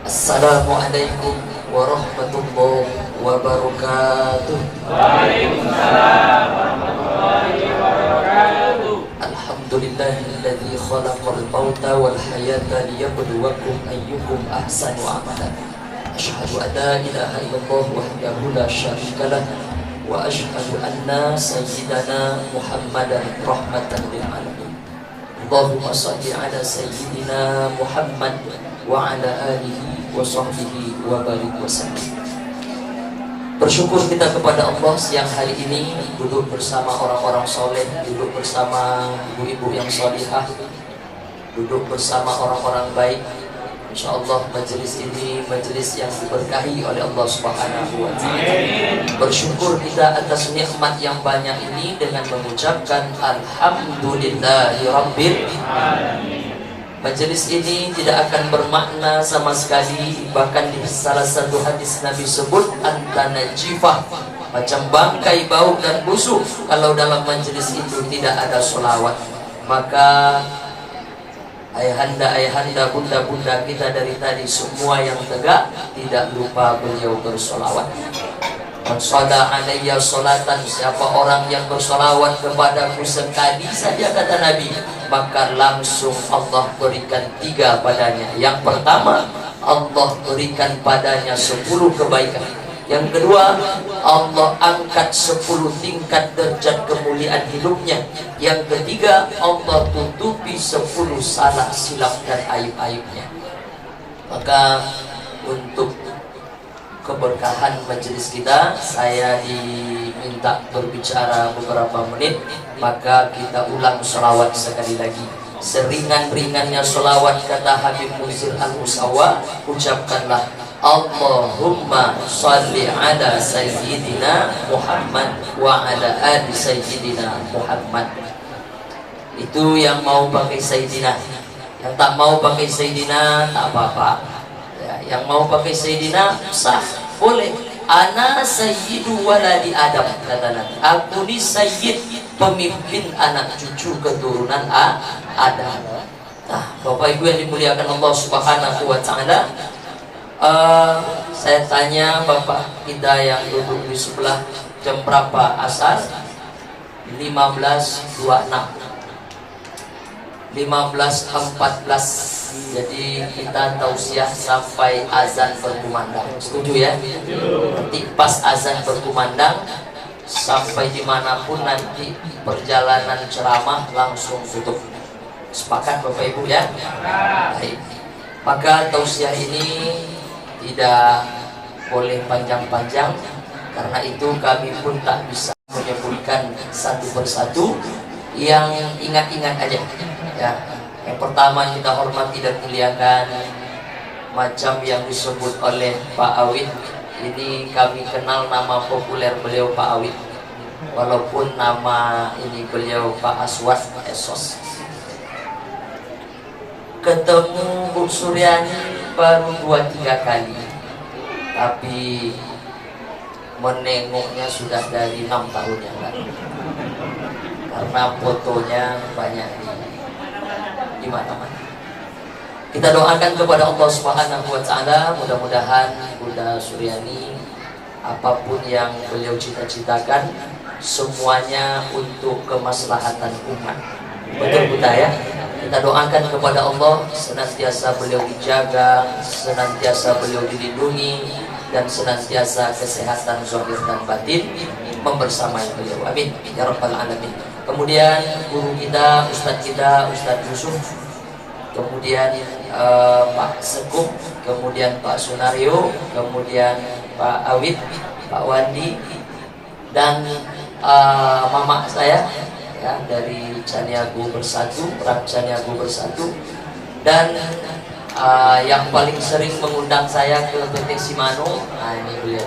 Assalamualaikum warahmatullahi wabarakatuh. Waalaikumsalam warahmatullahi wabarakatuh. Alhamdulillahilladzi khalaqal mauta wal hayata liyabluwakum ayyukum ahsanu amala. Asyhadu an la ilaha illallah wahdahu la syarika lah wa ashhadu anna sayyidana Muhammadan rahmatan lil alamin. Allahumma shalli ala sayyidina Muhammad wa ala alihi wa sahbihi wa barik wa sallim. Bersyukur kita kepada Allah siang hari ini duduk bersama orang-orang soleh, duduk bersama ibu-ibu yang solihah, duduk bersama orang-orang baik. Insya Allah majelis ini majelis yang diberkahi oleh Allah Subhanahu wa Ta'ala. Bersyukur kita atas nikmat yang banyak ini dengan mengucapkan Alhamdulillahi Rabbil Alamin. Majelis ini tidak akan bermakna sama sekali. Bahkan di salah satu hadis Nabi sebut antana jifah, macam bangkai bau dan busuk kalau dalam majelis itu tidak ada sholawat. Maka ayahanda, bunda-bunda kita dari tadi semua yang tegak tidak lupa beliau bersolawat. Shalla alayya sholatan, siapa orang yang bersolawat kepadaku sekali saja kata Nabi, maka langsung Allah berikan 3 padanya. Yang pertama, Allah berikan padanya 10 kebaikan. Yang kedua, Allah angkat 10 tingkat derajat kemuliaan hidupnya. Yang ketiga, Allah tutupi 10 salah silap dan aib-aibnya. Maka untuk keberkahan majelis kita, saya diminta berbicara beberapa menit. Maka kita ulang sholawat sekali lagi. Seringan-ringannya sholawat kata Habib Muzir Al-Musawa, ucapkanlah Allahumma sholli ala sayyidina Muhammad wa ala ali sayyidina Muhammad. Itu yang mau pakai sayyidina. Yang tak mau pakai sayyidina tak apa-apa. Yang mau pakai sayyidina sah, boleh. Ana sayyidu waladi Adam kata Nabi. Aku ni sayyid, pemimpin anak cucu keturunan Adam. Nah, Bapak Ibu yang dimuliakan Allah Subhanahu wa Ta'ala, saya tanya Bapak kita yang duduk di sebelah, jam berapa asar? 15.26, 15.14. Jadi kita tausiah sampai azan berkumandang. Setuju ya? Nanti pas azan berkumandang, sampai dimanapun nanti perjalanan ceramah langsung tutup. Sepakat Bapak Ibu ya? Baik. Maka tausiah ini tidak boleh panjang-panjang. Karena itu kami pun tak bisa menyebutkan satu persatu. Yang ingat-ingat aja ya. Yang pertama kita hormati dan muliakan, macam yang disebut oleh Pak Awid. Ini kami kenal nama populer beliau Pak Awid, walaupun nama ini beliau Pak Aswad Esos. Ketemu Bu Suryani baru 2-3 kali, tapi menengoknya sudah dari 6 tahun yang lalu. Karena fotonya banyak di mana-mana. Kita doakan kepada Allah Subhanahu wa Ta'ala, mudah-mudahan Bunda Suryani apapun yang beliau cita-citakan semuanya untuk kemaslahatan umat. Betul Bunda ya? Kita doakan kepada Allah senantiasa beliau dijaga, senantiasa beliau dilindungi, dan senantiasa kesehatan zahir dan batin membersamai beliau. Amin ya rabbal alamin. Kemudian guru kita, Ustadz Yusuf, kemudian Pak Sekuk, kemudian Pak Sunario, kemudian Pak Awid, Pak Wandi, dan mama saya ya, dari Caniago Bersatu, Perak Caniago Bersatu, dan yang paling sering mengundang saya ke PT Simano, nah ini beliau.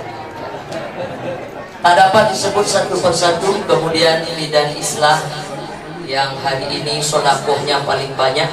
Tak dapat disebut satu persatu. Kemudian bidan Islah yang hari ini sodakohnya paling banyak.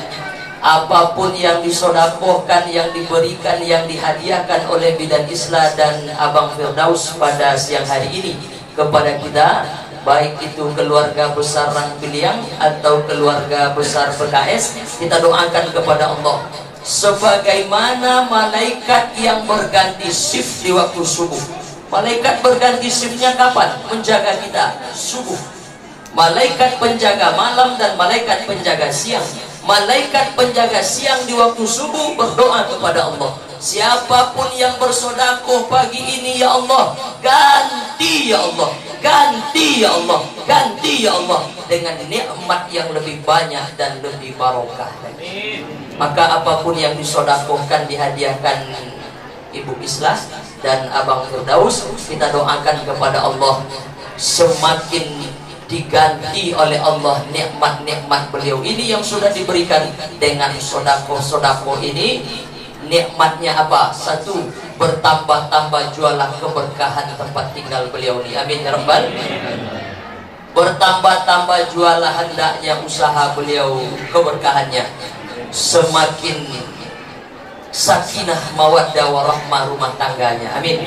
Apapun yang disodakohkan, yang diberikan, yang dihadiahkan oleh bidan Islah dan Abang Firdaus pada siang hari ini kepada kita, baik itu keluarga besar Rangpiliang atau keluarga besar PKS, kita doakan kepada Allah sebagaimana malaikat yang berganti shift di waktu subuh. Malaikat berganti shiftnya kapan? Menjaga kita subuh. Malaikat penjaga malam dan malaikat penjaga siang. Malaikat penjaga siang di waktu subuh berdoa kepada Allah, siapapun yang bersodakoh pagi ini ya Allah, ganti ya Allah, ganti ya Allah, ganti ya Allah dengan nikmat yang lebih banyak dan lebih barokah. Maka apapun yang disodakohkan, dihadiahkan Ibu Islah dan Abang Firdaus, kita doakan kepada Allah semakin diganti oleh Allah nikmat-nikmat beliau ini yang sudah diberikan dengan sodako-sodako ini. Nikmatnya apa? Satu, bertambah-tambah jualah keberkahan tempat tinggal beliau ini. Amin ya Rabbal. Bertambah-tambah jualah hendaknya usaha beliau keberkahannya. Semakin sakinah mawaddah warahmah rumah tangganya. Amin.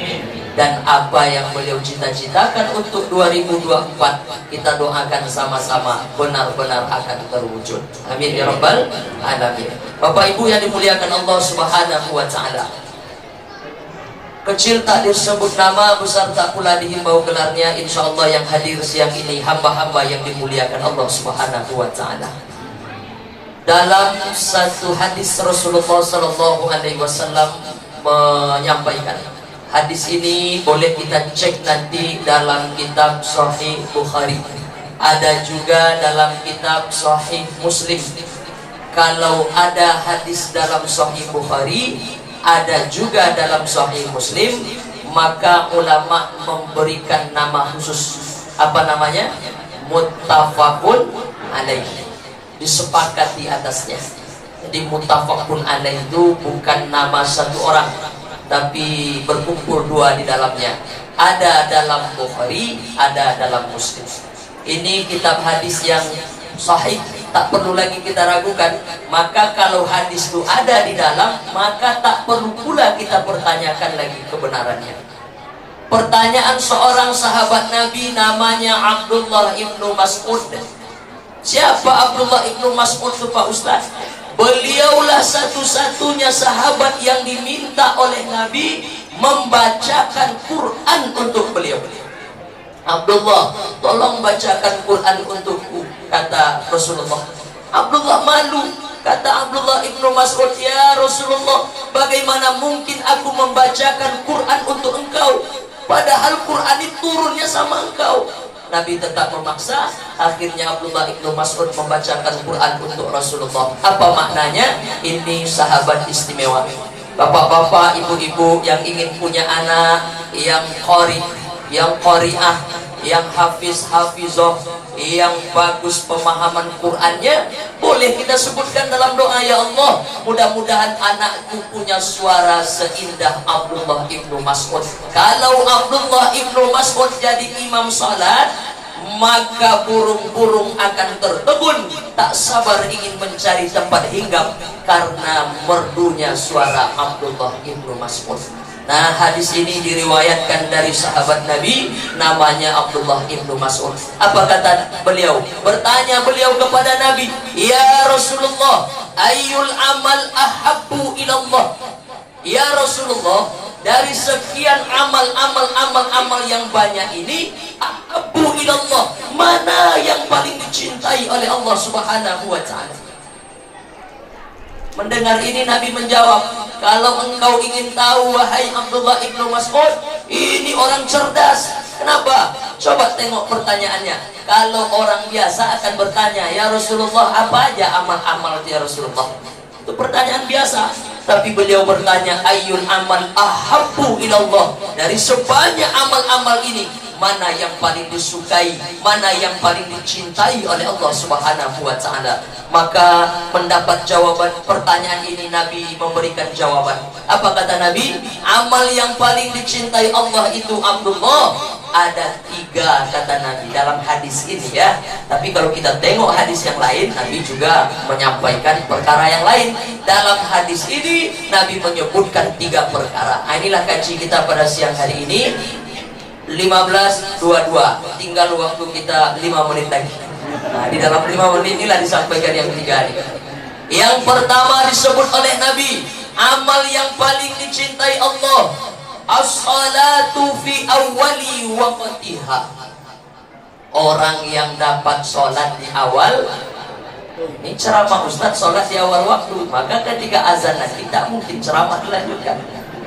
Dan apa yang beliau cita-citakan untuk 2024, kita doakan sama-sama benar-benar akan terwujud. Amin ya Rabbal alamin. Bapak Ibu yang dimuliakan Allah Subhanahu wa taala. Kecil tak disebut nama, besar tak pula dihimbau gelarnya. Insya Allah yang hadir siang ini hamba-hamba yang dimuliakan Allah Subhanahu wa taala. Dalam satu hadis Rasulullah sallallahu alaihi wasallam menyampaikan, hadis ini boleh kita cek nanti dalam kitab Sahih Bukhari, ada juga dalam kitab Sahih Muslim. Kalau ada hadis dalam Sahih Bukhari, ada juga dalam Sahih Muslim, maka ulama memberikan nama khusus, apa namanya? Muttafaqun alaihi, disepakati atasnya. Jadi muttafaqun alaihi itu bukan nama satu orang, tapi berkumpul dua di dalamnya. Ada dalam Bukhari, ada dalam Muslim. Ini kitab hadis yang sahih, tak perlu lagi kita ragukan. Maka kalau hadis itu ada di dalam, maka tak perlu pula kita pertanyakan lagi kebenarannya. Pertanyaan seorang sahabat Nabi namanya Abdullah ibnu Mas'ud. Siapa Abdullah ibnu Mas'ud itu Pak Ustaz? Beliaulah satu-satunya sahabat yang diminta oleh Nabi membacakan Quran untuk beliau. Abdullah, tolong bacakan Quran untukku, kata Rasulullah. Abdullah malu, kata Abdullah ibnu Mas'ud, ya Rasulullah, bagaimana mungkin aku membacakan Quran untuk engkau, padahal Quran itu turunnya sama engkau. Nabi tetap memaksa. Akhirnya Abdullah ibnu Mas'ud membacakan Quran untuk Rasulullah. Apa maknanya? Ini sahabat istimewa. Bapak-bapak, ibu-ibu yang ingin punya anak yang qari, yang qari'ah, yang hafiz-hafizah, yang bagus pemahaman Qur'annya, boleh kita sebutkan dalam doa, ya Allah, mudah-mudahan anakku punya suara seindah Abdullah ibnu Mas'ud. Kalau Abdullah ibnu Mas'ud jadi imam salat, maka burung-burung akan tertebun, tak sabar ingin mencari tempat hinggap karena merdunya suara Abdullah ibnu Mas'ud. Nah, hadis ini diriwayatkan dari sahabat Nabi namanya Abdullah ibnu Mas'ud. Apa kata beliau? Bertanya beliau kepada Nabi, ya Rasulullah, ayyul amal ahabbu ilallah? Ya Rasulullah, dari sekian amal yang banyak ini, ahabbu ilallah, mana yang paling dicintai oleh Allah Subhanahu wa ta'ala? Mendengar ini Nabi menjawab, kalau engkau ingin tahu wahai Abdullah ibnu Mas'ud, ini orang cerdas. Kenapa? Coba tengok pertanyaannya. Kalau orang biasa akan bertanya, ya Rasulullah, apa aja amal-amal ya Rasulullah? Itu pertanyaan biasa. Tapi beliau bertanya, ayyul amal ahabbu ilallah? Dari sebanyak amal-amal ini, mana yang paling disukai, mana yang paling dicintai oleh Allah Subhanahu wa ta'ala? Maka mendapat jawaban pertanyaan ini, Nabi memberikan jawaban. Apa kata Nabi? Amal yang paling dicintai Allah itu Abdullah, ada 3 kata Nabi dalam hadis ini ya. Tapi kalau kita tengok hadis yang lain, Nabi juga menyampaikan perkara yang lain. Dalam hadis ini Nabi menyebutkan 3 perkara. Inilah kaji kita pada siang hari ini. 15.22, tinggal waktu kita 5 menit lagi. Nah, di dalam 5 menit inilah disampaikan yang 3 ini. Yang pertama disebut oleh Nabi, amal yang paling dicintai Allah, as-salatu fi awwali waqtiha. Orang yang dapat sholat di awal. Ini ceramah Ustaz, sholat di awal waktu. Maka ketika azan nanti tak mungkin ceramah dilanjutkan.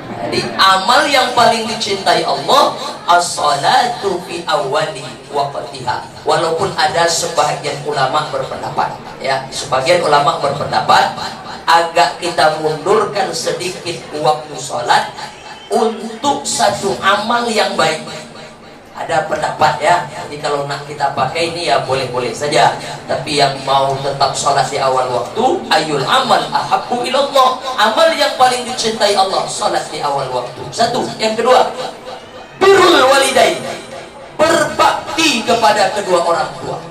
Jadi amal yang paling dicintai Allah as-salatu fi awwali waqtiha. Walaupun ada sebagian ulama berpendapat, ya, sebagian ulama berpendapat agak kita mundurkan sedikit waktu sholat untuk satu amal yang baik. Ada pendapat, ya, jadi kalau nak kita pakai ini ya boleh-boleh saja. Tapi yang mau tetap sholat di awal waktu, ayul amal ahabbu ilallah, amal yang paling dicintai Allah, sholat di awal waktu. Satu. Yang kedua, birrul walidain, berbakti kepada kedua orang tua.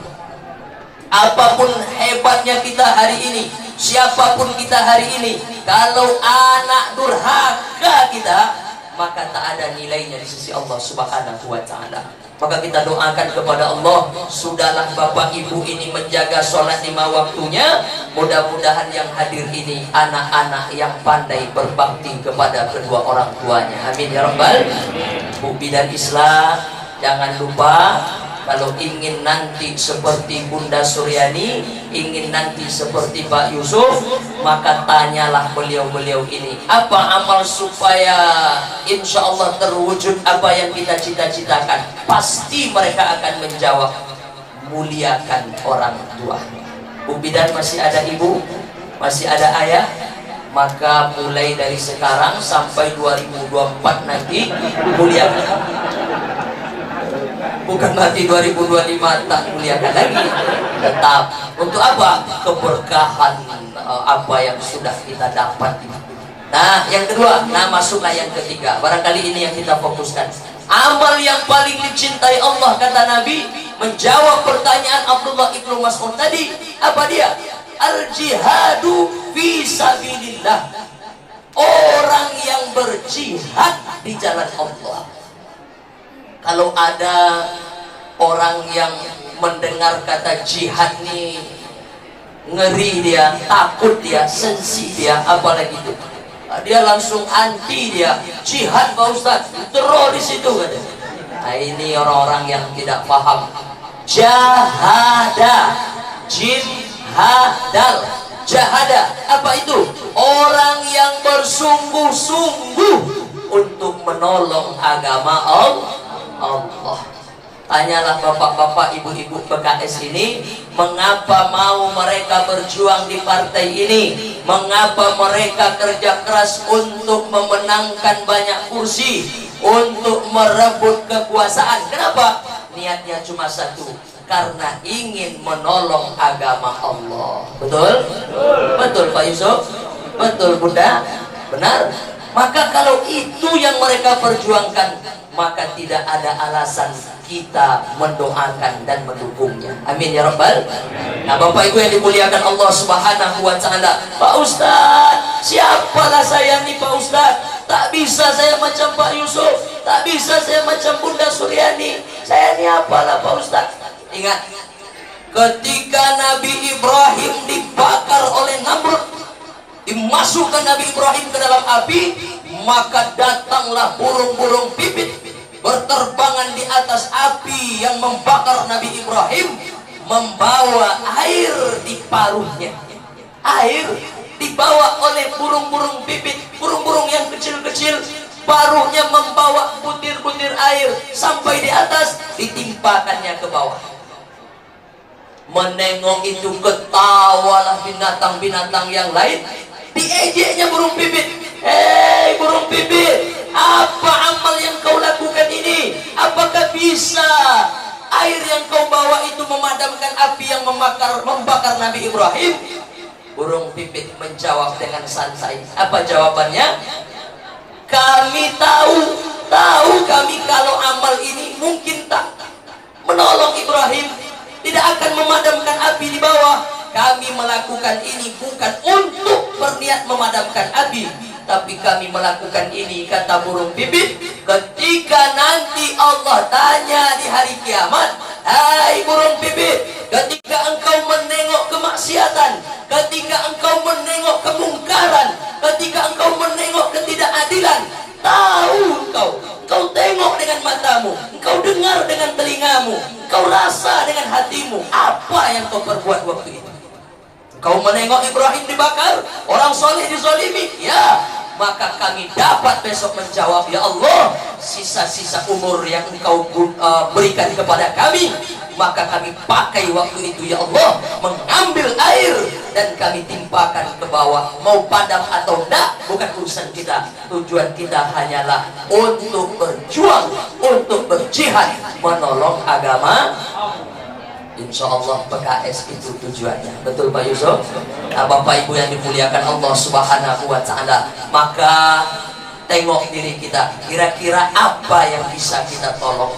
Apapun hebatnya kita hari ini, siapapun kita hari ini, kalau anak durhaka kita, maka tak ada nilainya di sisi Allah Subhanahu wa ta'ala. Maka kita doakan kepada Allah, sudahlah bapak ibu ini menjaga sholat 5 waktunya, mudah-mudahan yang hadir ini anak-anak yang pandai berbakti kepada kedua orang tuanya. Amin ya rabbal. Bu bidan Islam, jangan lupa kalau ingin nanti seperti Bunda Suryani, ingin nanti seperti Pak Yusuf, maka tanyalah beliau-beliau ini, apa amal supaya insya Allah terwujud apa yang kita cita-citakan. Pasti mereka akan menjawab, muliakan orang tua. Bu bidan masih ada ibu, masih ada ayah, maka mulai dari sekarang sampai 2024 nanti muliakan. Bukan nanti 2025 tak muliakan lagi, tetap. Untuk apa? Keberkahan apa yang sudah kita dapat. Nah, yang kedua, nah masuklah yang ketiga. Barangkali ini yang kita fokuskan. Amal yang paling dicintai Allah, kata Nabi, menjawab pertanyaan Abdullah ibnu Mas'ud tadi. Apa dia? Al-jihadu fi sabilillah. Orang yang berjihad di jalan Allah. Kalau ada orang yang mendengar kata jihad nih, ngeri dia, takut dia, sensi dia, apalagi itu, dia langsung anti dia. Jihad Pak Ustaz, teroris itu katanya. Nah, ini orang-orang yang tidak paham. Jahada, jihadal, jahada, apa itu? Orang yang bersungguh-sungguh untuk menolong agama Allah. Tanyalah bapak-bapak, ibu-ibu PKS ini, mengapa mau mereka berjuang di partai ini, mengapa mereka kerja keras untuk memenangkan banyak kursi, untuk merebut kekuasaan. Kenapa? Niatnya cuma satu, karena ingin menolong agama Allah. Betul? Betul Pak Yusuf? Betul Bunda? Benar? Maka kalau itu yang mereka perjuangkan, maka tidak ada alasan kita mendoakan dan mendukungnya. Amin ya rabbal. Nah, Bapak Ibu yang dimuliakan Allah Subhanahu wa ta'ala, Pak Ustaz, siapalah saya nih Pak Ustaz? Tak bisa saya macam Pak Yusuf, tak bisa saya macam Bunda Suryani. Saya ini apalah Pak Ustaz? Ingat, ketika Nabi Ibrahim dibakar oleh Namrud, dimasukkan Nabi Ibrahim ke dalam api, maka datanglah burung-burung pipit berterbangan di atas api yang membakar Nabi Ibrahim, membawa air di paruhnya. Air dibawa oleh burung-burung pipit, burung-burung yang kecil-kecil, paruhnya membawa butir-butir air sampai di atas, ditimpakannya ke bawah. Menengok itu ketawalah binatang-binatang yang lain, diejeknya burung pipit. Hei burung pipit, apa amal yang kau lakukan ini? Apakah bisa air yang kau bawa itu memadamkan api yang membakar Nabi Ibrahim? Burung pipit menjawab dengan santai. Apa jawabannya? Kami tahu kami kalau amal ini mungkin tak menolong Ibrahim, tidak akan memadamkan api di bawah. Kami melakukan ini bukan untuk berniat memadamkan api, tapi kami melakukan ini, kata burung pipit, ketika nanti Allah tanya di hari kiamat, hai burung pipit, ketika engkau menengok kemaksiatan, ketika engkau menengok kemungkaran, ketika engkau menengok ketidakadilan, tahu engkau tengok dengan matamu, engkau dengar dengan telingamu, engkau rasa dengan hatimu, apa yang kau perbuat waktu itu? Kau menengok Ibrahim dibakar, orang soleh dizolimi, ya. maka kami dapat besok menjawab, ya Allah, sisa-sisa umur yang Engkau berikan kepada kami, maka kami pakai waktu itu, ya Allah, mengambil air dan kami timpakan ke bawah. Mau padam atau enggak bukan urusan kita. Tujuan kita hanyalah untuk berjuang, untuk berjihad, menolong agama. Insya Allah PKS itu tujuannya. Betul Pak Yusuf? Nah, Bapak Ibu yang dimuliakan Allah Subhanahu wa Ta'ala, maka tengok diri kita, kira-kira apa yang bisa kita tolong.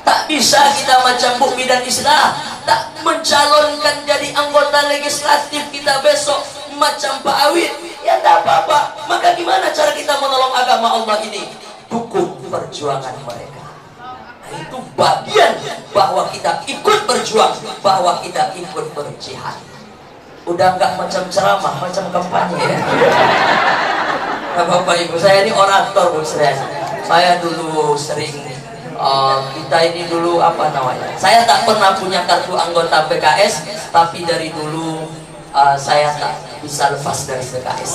Tak bisa kita macam Bu Bidan Islah, tak mencalonkan jadi anggota legislatif kita besok macam Pak Awid, ya tak apa-apa. Maka gimana cara kita menolong agama Allah ini? Dukung perjuangan mereka. Itu bagian bahwa kita ikut berjuang, bahwa kita ikut berjihad. Udah nggak macam ceramah, macam kampanye ya. Bapak Ibu, saya ini orator Bu Sren. Saya dulu sering kita ini dulu apa namanya? Saya tak pernah punya kartu anggota PKS, tapi dari dulu saya tak bisa lepas dari PKS.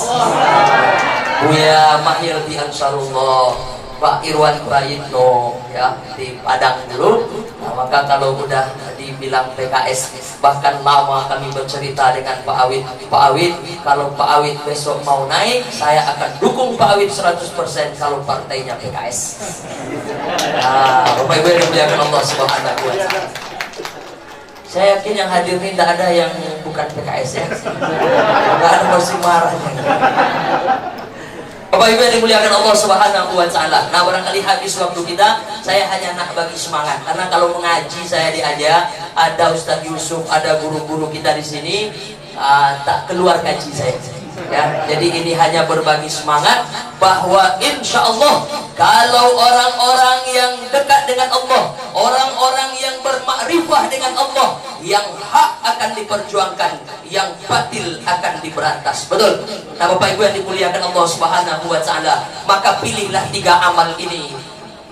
Buya Mahil di Ansarullah, Pak Irwan Bayitno ya di Padang dulu. Nah, maka kalau udah dibilang PKS, bahkan lama kami bercerita dengan Pak Awid. Pak Awid, kalau Pak Awid besok mau naik, saya akan dukung Pak Awid 100% kalau partainya PKS. Nah, Bapak Ibu yang dimuliakan Allah Subhanahu wa Ta'ala, saya yakin yang hadir ini tidak ada yang bukan PKS ya. Tidak ada masih marah. Bapak Ibu yang dimuliakan Allah Subhanahu wa Ta'ala. Nah, barangkali habis waktu kita, saya hanya nak bagi semangat. Karena kalau mengaji saya diajak, ada Ustadz Yusuf, ada guru-guru kita di sini, tak keluar gaji saya. Ya, jadi ini hanya berbagi semangat bahwa insya Allah kalau orang-orang yang dekat dengan Allah, orang-orang yang bermakrifah dengan Allah, yang hak akan diperjuangkan, yang batil akan diberantas. Betul? Nah, Bapak Ibu yang dimuliakan Allah Subhanahu wa Ta'ala, maka pilihlah 3 amal ini.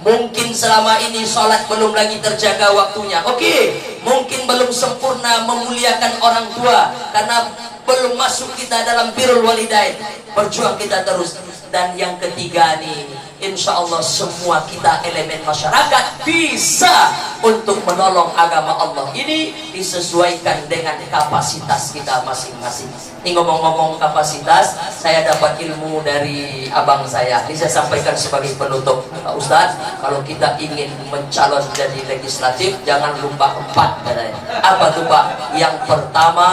Mungkin selama ini sholat belum lagi terjaga waktunya. Oke, mungkin belum sempurna memuliakan orang tua karena belum masuk kita dalam birrul walidain. Berjuang kita terus. Dan yang ketiga nih, insya Allah semua kita elemen masyarakat bisa untuk menolong agama Allah ini disesuaikan dengan kapasitas kita masing-masing. Ini ngomong-ngomong kapasitas, saya dapat ilmu dari abang saya. Ini saya sampaikan sebagai penutup. Pak Ustadz, kalau kita ingin mencalon jadi legislatif, jangan lupa 4 katanya. Apa tuh Pak? Yang pertama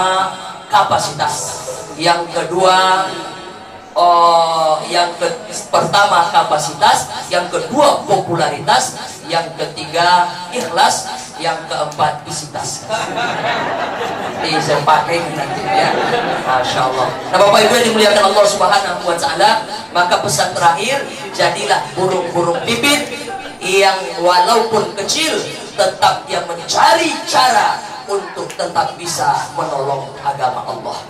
kapasitas, yang kedua pertama kapasitas, yang kedua popularitas, yang ketiga ikhlas, yang keempat isitas. Ini saya pakai nanti ya. Masya Allah. Nah, Bapak Ibu yang dimuliakan Allah Subhanahu wa Ta'ala, maka pesan terakhir, jadilah burung-burung pipit yang walaupun kecil tetap yang mencari cara untuk tetap bisa menolong agama Allah.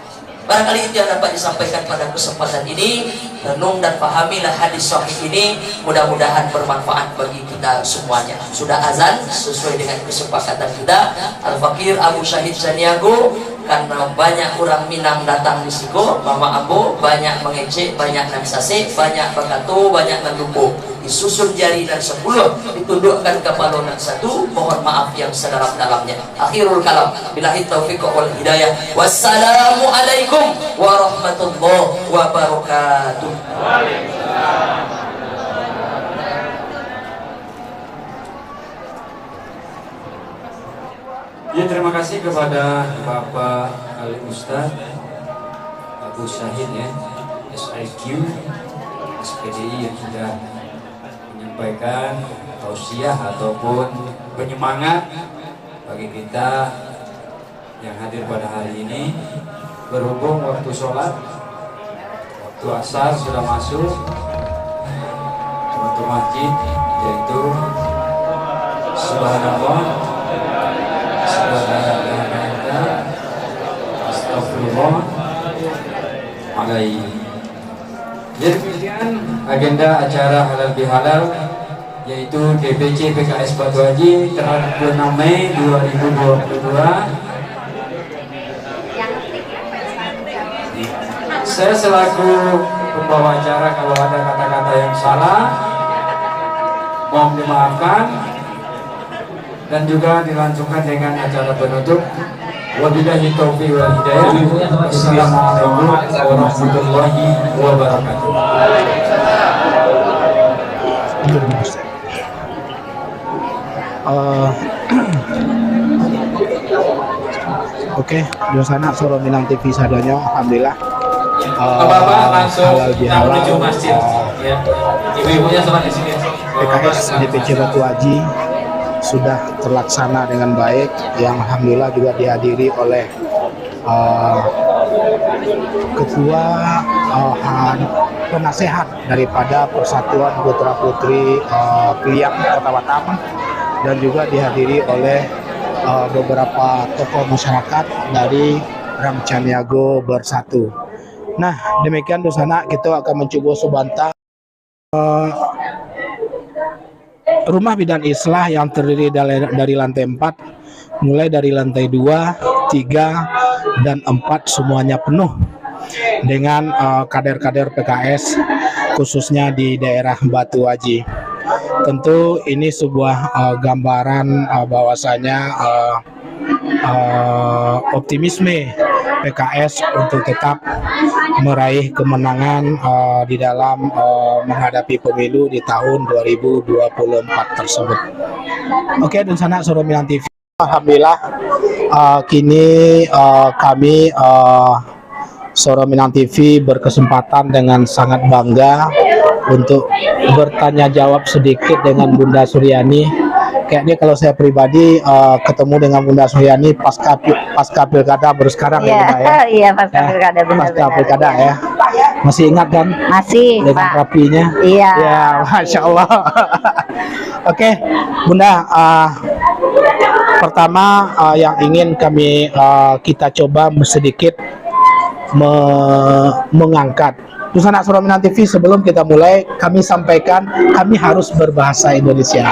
Barangkali itu yang dapat disampaikan pada kesempatan ini. Renung dan pahamilah hadis sahih ini, mudah-mudahan bermanfaat bagi kita semuanya. Sudah azan sesuai dengan kesepakatan kita. Al-Fakir Abu Syahid Saniago, karena banyak orang Minang datang di Siko, Mama Ambo, banyak mengecek, banyak nansase, banyak bakato, banyak nandupo. Disusun jari dan 10, ditundukkan kepala dan 1. Mohon maaf yang sedalam-dalamnya. Akhirul kalam, billahi taufiq wal hidayah. Wassalamualaikum warahmatullahi wabarakatuh. Ya, terima kasih kepada Bapak Ali Ustaz Abu Syahid ya, SIQ SPDI yang sudah menyampaikan tausiah ataupun penyemangat bagi kita yang hadir pada hari ini. Berhubung waktu sholat, waktu asar sudah masuk, waktu masjid, yaitu subhanallah, astagfirullah alaihi. Jadi demikian agenda acara halal bihalal, yaitu DPC PKS Batu Haji terhadap 26 Mei 2022. Saya selaku pembawa acara kalau ada kata-kata yang salah mohon dimaafkan, dan juga dilanjutkan dengan acara penutup. Wabillahi taufiq wal hidayah. Assalamualaikum warahmatullahi wabarakatuh. Oke, di sana Soro Minang TV sadanya, alhamdulillah. Bapak langsung menuju masjid. Ya. Ibu-ibunya semua di sini. PKS DPC Batu Aji sudah terlaksana dengan baik, yang alhamdulillah juga dihadiri oleh ketua penasehat daripada Persatuan Putra Putri Piliang Kota Batam, dan juga dihadiri oleh beberapa tokoh masyarakat dari Ramcaniago Bersatu. Nah, demikian di sana kita akan mencoba sebentar rumah bidan islah yang terdiri dari lantai 4, mulai dari lantai 2, 3, dan 4 semuanya penuh dengan kader-kader PKS khususnya di daerah Batu Aji. Tentu ini sebuah gambaran bahwasanya optimisme PKS untuk tetap meraih kemenangan di dalam menghadapi pemilu di tahun 2024 tersebut. Oke, dan sana Soro Minang TV. Alhamdulillah kini kami Soro Minang TV berkesempatan dengan sangat bangga untuk bertanya jawab sedikit dengan Bunda Suryani. Kayaknya kalau saya pribadi ketemu dengan Bunda Suryani pasca pilkada baru sekarang ya Bunda ya. Iya, pasca pilkada Pasca pilkada ya. Masih ingat kan? Masih, dengan Pak. rapinya. Iya. Ya, Masya Allah. Oke, Bunda. Pertama yang ingin kami kita coba sedikit mengangkat. Terus anak Soro Minang TV, sebelum kita mulai kami sampaikan kami harus berbahasa Indonesia.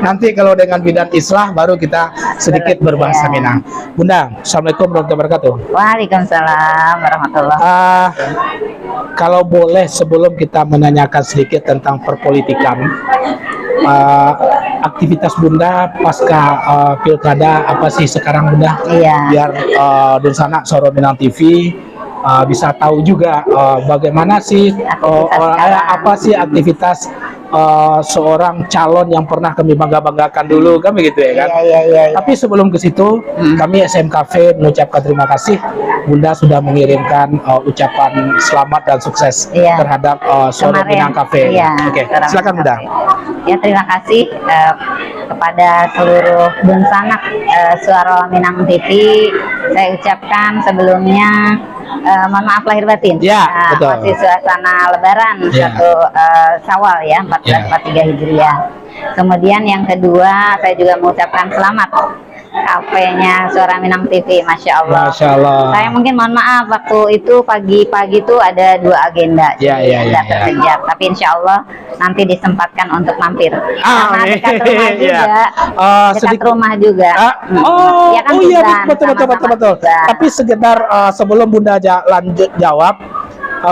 Nanti kalau dengan bidan islah baru kita sedikit berbahasa Minang. Bunda, Assalamualaikum warahmatullahi wabarakatuh. Waalaikumsalam warahmatullahi wabarakatuh. Kalau boleh sebelum kita menanyakan sedikit tentang perpolitikan, aktivitas Bunda pasca pilkada apa sih sekarang Bunda? Iya. Biar Dunsana Soro Minang TV bisa tahu juga bagaimana sih apa sih aktivitas seorang calon yang pernah kami banggakan dulu kan begitu ya kan? Iya. Tapi sebelum ke situ kami SMKV mengucapkan terima kasih Bunda sudah mengirimkan ucapan selamat dan sukses terhadap Soro Minang Cafe. Iya, Oke, silakan Bunda. Ya, terima kasih kepada seluruh Dunsanak Soro Minang TV. Saya ucapkan sebelumnya mohon maaf lahir batin. Ya, betul. Masih suasana Lebaran 1 Syawal ya 1443 Hijriah. Kemudian yang kedua saya juga mengucapkan selamat kafenya Suara Minang TV, Masya Allah. Masya Allah. Saya mungkin mohon maaf waktu itu pagi-pagi itu ada 2 agenda, jadi tidak terkejar. Tapi Insya Allah nanti disempatkan untuk mampir. Karena dekat rumah juga, dekat rumah juga. Ya kan, betul. Tapi sekedar sebelum Bunda lanjut jawab,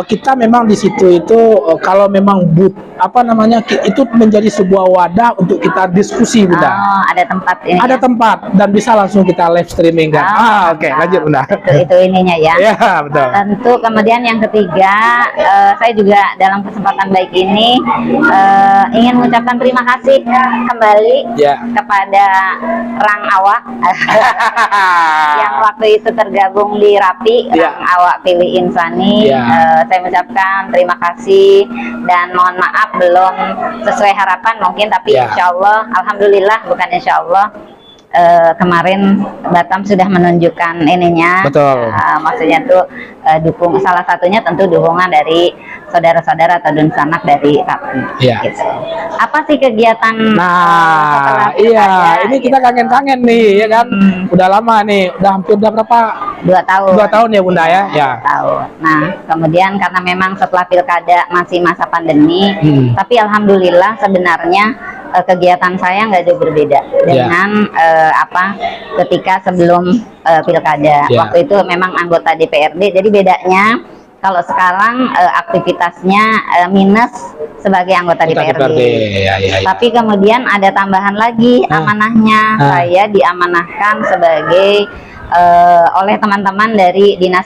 kita memang di situ itu kalau memang itu menjadi sebuah wadah untuk kita diskusi Bunda. Oh, ada tempat ini. Ada tempat dan bisa langsung kita live streaming kan. Oke, lanjut Bunda. Itu ininya ya. Iya, betul. Tentu kemudian yang ketiga, saya juga dalam kesempatan baik ini ingin mengucapkan terima kasih kembali kepada Rang Awak yang waktu itu tergabung di Rapi, Rang Awak Pilih Insani. Saya mengucapkan terima kasih dan mohon maaf belum sesuai harapan mungkin, tapi insya Allah, alhamdulillah bukan insya Allah, kemarin Batam sudah menunjukkan ininya. Betul. Maksudnya tuh salah satunya tentu dukungan dari saudara-saudara atau Dunsanak dari Rapi. Gitu. Apa sih kegiatan? Nah, ini kita kangen-kangen nih, ya kan? Udah lama nih, udah hampir berapa? 2 tahun. 2 tahun ya Bunda ya? 2 tahun. Nah, kemudian karena memang setelah pilkada masih masa pandemi, tapi alhamdulillah sebenarnya kegiatan saya nggak jauh berbeda dengan ketika sebelum pilkada. Waktu itu memang anggota DPRD, jadi bedanya Kalau sekarang aktivitasnya minus sebagai anggota DPRD. Ya. Tapi kemudian ada tambahan lagi amanahnya. Saya diamanahkan sebagai oleh teman-teman dari Dinas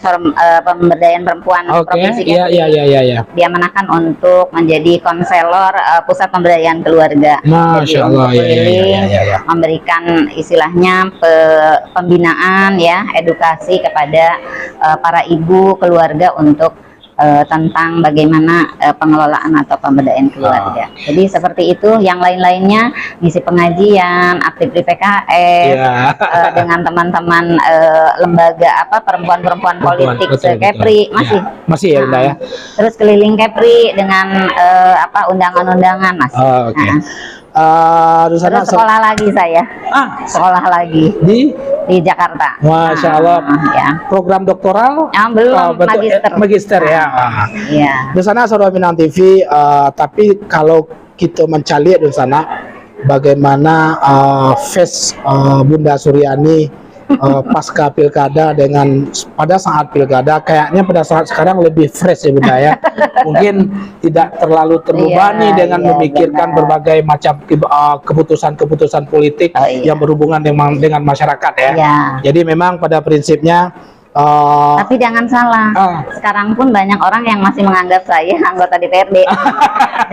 Pemberdayaan Perempuan Provinsi Iya. diamanahkan untuk menjadi konselor Pusat Pemberdayaan Keluarga. Masya Allah, ya. Memberikan istilahnya pembinaan ya, edukasi kepada para ibu keluarga untuk tentang bagaimana pengelolaan atau pemberdayaan keluarga. Jadi seperti itu. Yang lain-lainnya ngisi pengajian, aktif di PKS dengan teman-teman lembaga perempuan-perempuan politik Kepri masih ya Bunda ya. Terus keliling Kepri dengan undangan-undangan masih. Terus sekolah lagi saya. Sekolah lagi di Jakarta. Masya Allah. Ya. Program doktoral? Belum, magister ya. Iya. Di sana Saudara Minang TV, tapi kalau kita mencari di sana bagaimana face Bunda Suryani pasca pilkada dengan pada saat pilkada, kayaknya pada saat sekarang lebih fresh ya Bunda ya. Mungkin tidak terlalu terbebani dengan memikirkan berbagai macam keputusan-keputusan politik yang berhubungan dengan masyarakat ya. Jadi memang pada prinsipnya tapi jangan salah, sekarang pun banyak orang yang masih menganggap saya anggota DPRD.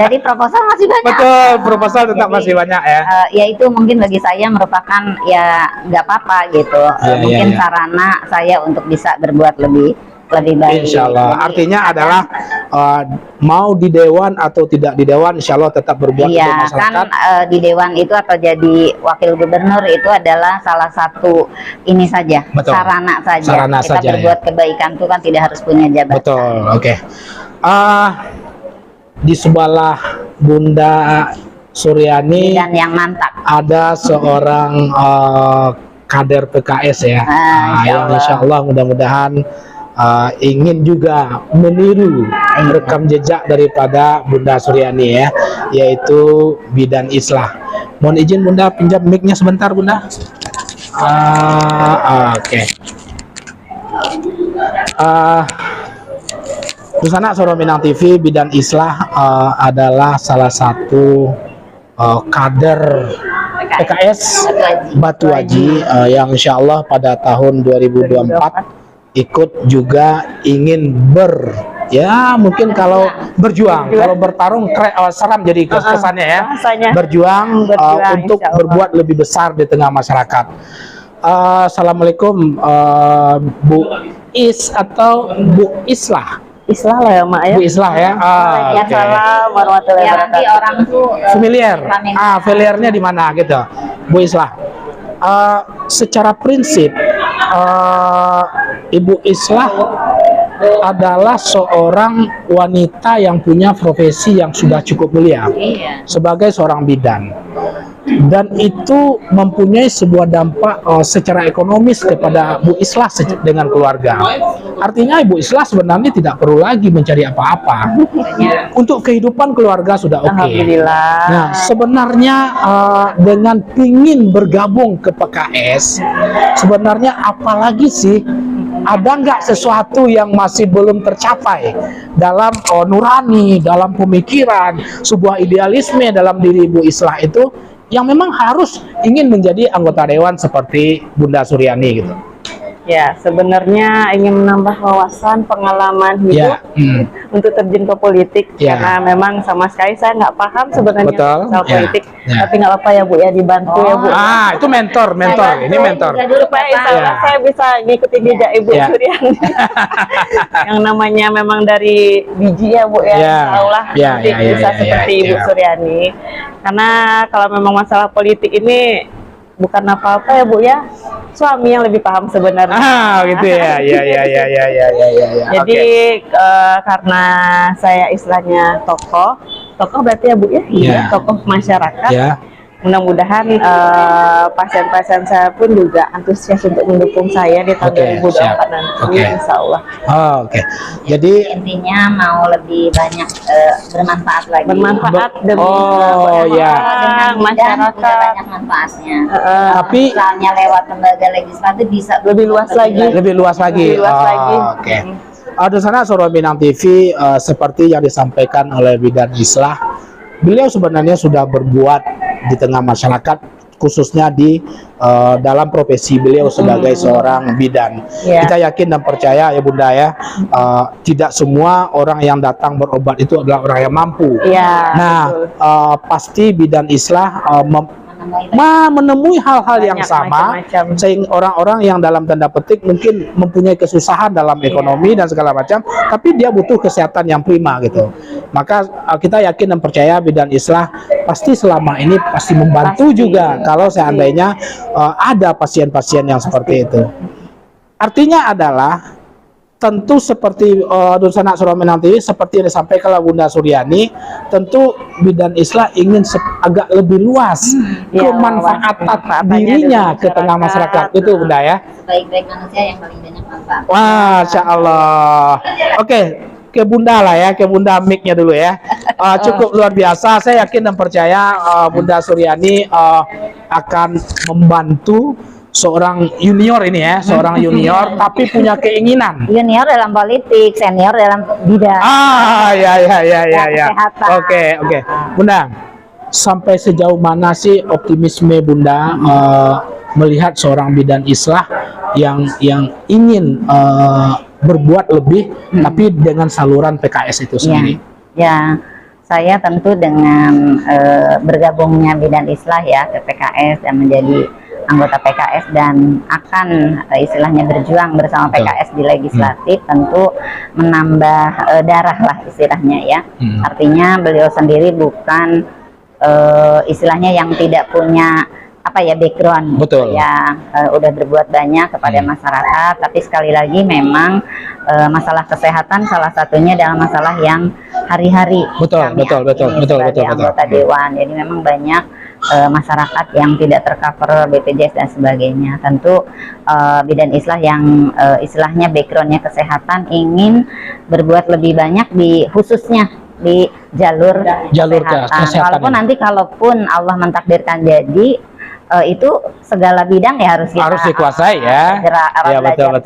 Jadi proposal masih banyak. Betul, proposal tetap masih banyak ya. Ya itu mungkin bagi saya merupakan ya nggak apa-apa gitu. Mungkin sarana saya untuk bisa berbuat lebih baik. Insya Allah. Jadi, artinya adalah mau di dewan atau tidak di dewan, insya Allah tetap berbuat untuk masyarakat. Kan di dewan itu atau jadi wakil gubernur itu adalah salah satu ini saja, sarana saja. Kita berbuat kebaikan itu kan tidak harus punya jabatan. Betul. Oke. Di sebelah Bunda Suryani dan yang mantap ada seorang kader PKS ya. Yang insya Allah mudah-mudahan ingin juga meniru rekam jejak daripada Bunda Suryani ya, yaitu bidan islah. Mohon izin Bunda pinjam mic-nya sebentar Bunda. Oke. Di sana Saudara Minang TV, bidan islah adalah salah satu kader PKS Batu Aji yang insya Allah pada tahun 2024 ikut juga ingin mungkin kalau berjuang, kalau bertarung seram jadi kesannya ya, berjuang untuk berbuat lebih besar di tengah masyarakat. Assalamualaikum Bu Is atau Bu Islah. Islah lah ya Mak ya. Bu Islah ya. Waalaikumsalam warahmatullahi wabarakatuh. Orang tuh familiar. Familiarnya di mana gitu, Bu Islah. Secara prinsip Ibu Islah adalah seorang wanita yang punya profesi yang sudah cukup mulia sebagai seorang bidan, dan itu mempunyai sebuah dampak secara ekonomis kepada Bu Islah dengan keluarga. Artinya Ibu Islah sebenarnya tidak perlu lagi mencari apa-apa untuk kehidupan keluarga sudah oke. Alhamdulillah. Nah sebenarnya dengan ingin bergabung ke PKS, sebenarnya apalagi sih, ada nggak sesuatu yang masih belum tercapai dalam nurani, dalam pemikiran, sebuah idealisme dalam diri Ibu Islah itu yang memang harus ingin menjadi anggota dewan seperti Bunda Suryani gitu? Ya, sebenarnya ingin menambah wawasan, pengalaman hidup untuk terjun ke politik, karena memang sama sekali saya nggak paham sebenarnya soal politik. Tapi nggak apa-apa ya Bu ya, dibantu ya Bu. Itu mentor. Ini mentor. Supaya insya Allah saya bisa ngikutin jejak Ibu Suryani. Yang namanya memang dari biji ya Bu ya, insya Allah nanti bisa seperti Ibu Suryani. Karena kalau memang masalah politik ini bukan apa-apa ya Bu ya, suami yang lebih paham sebenarnya. Gitu ya. Jadi karena saya istilahnya tokoh berarti ya Bu ya, tokoh masyarakat. Mudah-mudahan pasien-pasien saya pun juga antusias untuk mendukung saya di tahun 2024 nanti, insya Allah. Jadi intinya mau lebih banyak bermanfaat lagi. Bermanfaat demi dengan masyarakat. banyak manfaatnya. Tapi misalnya lewat lembaga legislatif bisa lebih luas lagi. Lebih luas lagi. Dusana Suara Minang TV, seperti yang disampaikan oleh Bidan Islah, beliau sebenarnya sudah berbuat di tengah masyarakat, khususnya di dalam profesi beliau sebagai seorang bidan. Kita yakin dan percaya ya Bunda ya, tidak semua orang yang datang berobat itu adalah orang yang mampu. Pasti Bidan Islah menemui hal-hal yang sama, sehingga orang-orang yang dalam tanda petik mungkin mempunyai kesusahan dalam ekonomi dan segala macam, tapi dia butuh kesehatan yang prima gitu. Maka kita yakin dan percaya Bidan Islah pasti selama ini pasti membantu juga kalau seandainya ada pasien-pasien yang seperti itu. Artinya adalah tentu seperti Dusana Suara Minang TV, seperti yang disampaikan oleh Bunda Suryani, tentu Bidan Islah ingin agak lebih luas kemanfaatan dirinya ke tengah masyarakat, itu Bunda ya. Sebaik-baik manusia yang paling banyak manfaat. Masya Allah. Oke, ke Bunda lah ya, ke Bunda mic-nya dulu ya. Cukup luar biasa. Saya yakin dan percaya Bunda Suryani akan membantu seorang junior ini ya, seorang junior tapi punya keinginan. Junior dalam politik, senior dalam bidang. Ya. Oke. Bunda, sampai sejauh mana sih optimisme Bunda melihat seorang Bidan Islah yang ingin berbuat lebih tapi dengan saluran PKS itu sendiri? Ya, saya tentu dengan bergabungnya Bidan Islah ya ke PKS dan menjadi anggota PKS dan akan istilahnya berjuang bersama PKS di legislatif, tentu menambah darah lah istilahnya ya. Artinya beliau sendiri bukan istilahnya yang tidak punya background. Betul. Ya, udah berbuat banyak kepada masyarakat, tapi sekali lagi memang masalah kesehatan salah satunya adalah masalah yang hari-hari betul. anggota dewan. Jadi memang banyak masyarakat yang tidak tercover BPJS dan sebagainya. Tentu Bidan Islah yang istilahnya backgroundnya kesehatan ingin berbuat lebih banyak di khususnya di jalur kesehatan. Kalaupun Allah mentakdirkan jadi itu segala bidang ya harus dikuasai ya. Betul.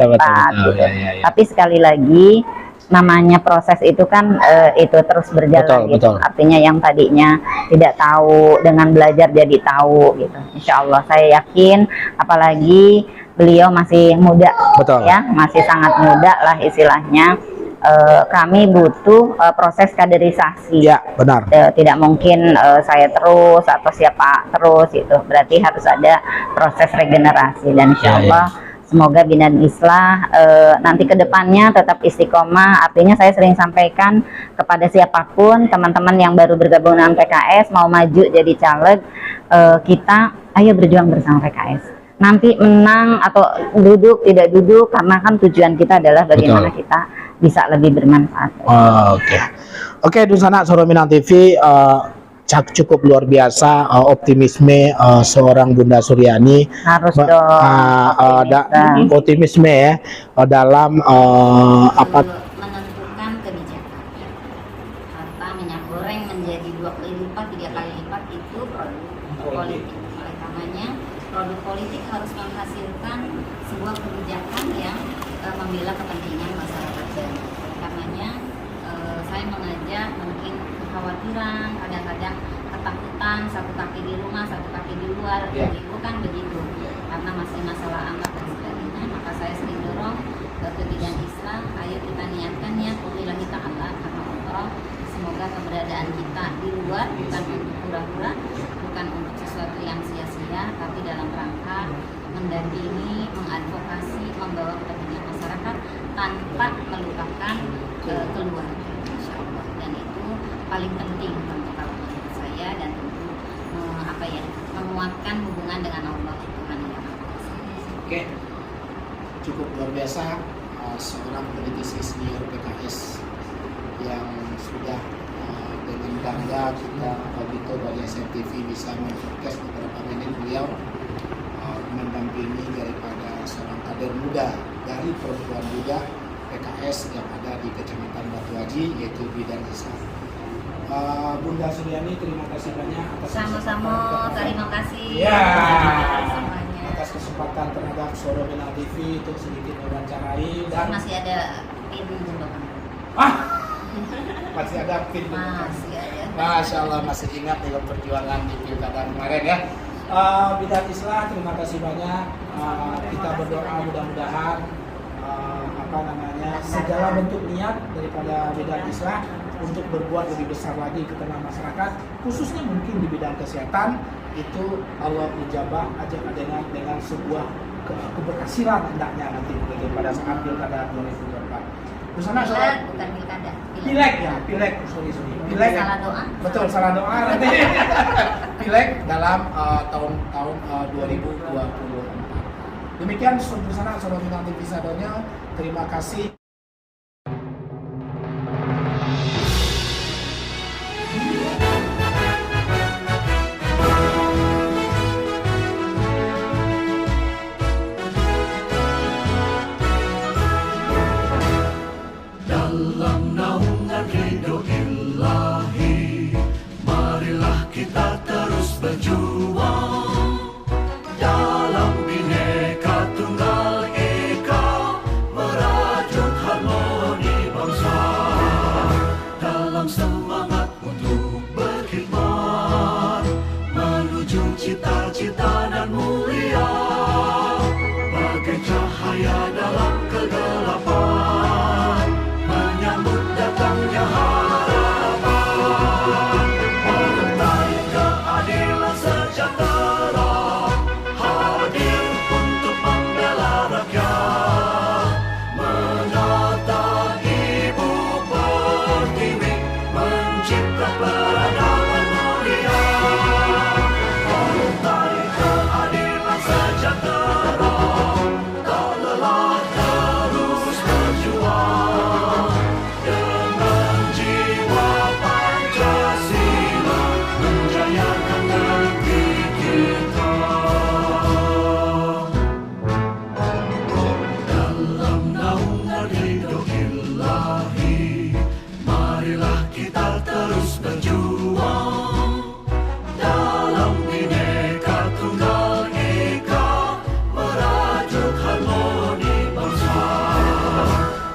Tapi sekali lagi namanya proses itu kan itu terus berjalan gitu. Artinya yang tadinya tidak tahu dengan belajar jadi tahu gitu. Insya Allah saya yakin, apalagi beliau masih muda, ya masih sangat muda lah istilahnya. Kami butuh proses kaderisasi. Ya, benar. Tidak mungkin saya terus atau siapa terus itu. Berarti harus ada proses regenerasi dan insya Allah semoga Bidan Islah nanti ke depannya tetap istiqomah. Artinya saya sering sampaikan kepada siapapun teman-teman yang baru bergabung dengan PKS mau maju jadi caleg, kita ayo berjuang bersama PKS. Nanti menang atau duduk tidak duduk, karena kan tujuan kita adalah bagaimana kita bisa lebih bermanfaat. Oke, Dusana Suara Minang TV, cukup luar biasa optimisme seorang Bunda Suryani. Harus optimisme ya dalam menentukan kebijakan. Harta minyak goreng menjadi 2 kali lipat, 3 kali lipat itu produk politik. Oleh karenanya produk politik harus menghasilkan sebuah kebijakan yang membela kepentingan masyarakat. Oleh karenanya saya mengajak mungkin kekhawatiran, kadang-kadang ketakutan, satu kaki di rumah, satu kaki di luar, itu kan begitu, karena masih masalah anak dan sebagainya. Maka saya sering dorong ke Bidan Islah, ayo kita niatkan ya, lillahi ta'ala, karena Allah. Semoga keberadaan kita di luar bukan untuk pura-pura, bukan untuk sesuatu yang sia-sia, tapi dalam rangka mendampingi, mengadvokasi, membawa kepentingan masyarakat tanpa melupakan keluarga, insya Allah. Dan itu paling penting tentu kalau menurut saya, dan tentu menguatkan hubungan dengan Allah Tuhan yang Maha Kuasa. Oke, cukup luar biasa seorang politisi senior PKS yang sudah dengan bangga kita begitu dari SMTV bisa men-showcase beberapa menit beliau mendampingi daripada seorang kader muda dari perempuan muda PKS yang ada di Kecamatan Batu Haji, yaitu Bidan Islah. Bunda Suryani, terima kasih banyak atas sama-sama. Terima kasih atas kesempatan terhadap Suara Minang TV untuk sedikit mewawancarai, dan masih ada pin belum. Masih ada pin. Masih ada. Masya Allah, masih ingat dengan perjuangan di pilkada kemarin ya. Bidang Islah, terima kasih banyak. Kita berdoa mudah-mudahan segala bentuk niat daripada bidang Islah untuk berbuat lebih besar lagi ke tengah masyarakat, khususnya mungkin di bidang kesehatan, itu Allah ijabah aja dengan sebuah keberhasilan hendaknya nanti pada saat pilkada 2024. Bersama bukan pilkada. Pileg ya, pileg, sorry. Pileg. Salah doa. Betul, salah doa nanti. Pileg dalam tahun 2024. Demikian bersama Sobat Bintang TV Sadonya. Terima kasih. Dalam naungan ridho ilahi, marilah kita terus berjuang. Dalam Bhinneka Tunggal Ika, merajut harmoni bangsa. Dalam semangat untuk berkhidmat, menuju cita-cita dan mulia, bagai cahaya dalam kegelapan, menyambut datangnya harapan. Partai Keadilan Sejahtera hadir untuk membela rakyat, menata Ibu Pertiwi, mencipta peradaban mulia. Partai Keadilan Sejahtera tak lelah terus berjuang, dengan jiwa Pancasila menjayakan negeri kita. Dalam naungan ridho ilahi, marilah kita terus berjuang. Dalam Bhinneka Tunggal Ika, merajut harmoni bangsa.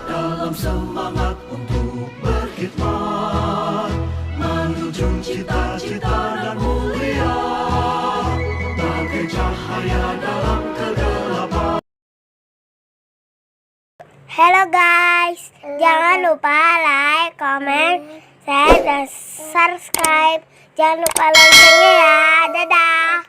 Dalam semangat untuk berkhidmat, menuju cita-cita dan mulia, bagai cahaya dalam kegelapan. Hello guys, jangan lupa like, comment, share, dan subscribe. Jangan lupa loncengnya ya. Dadah.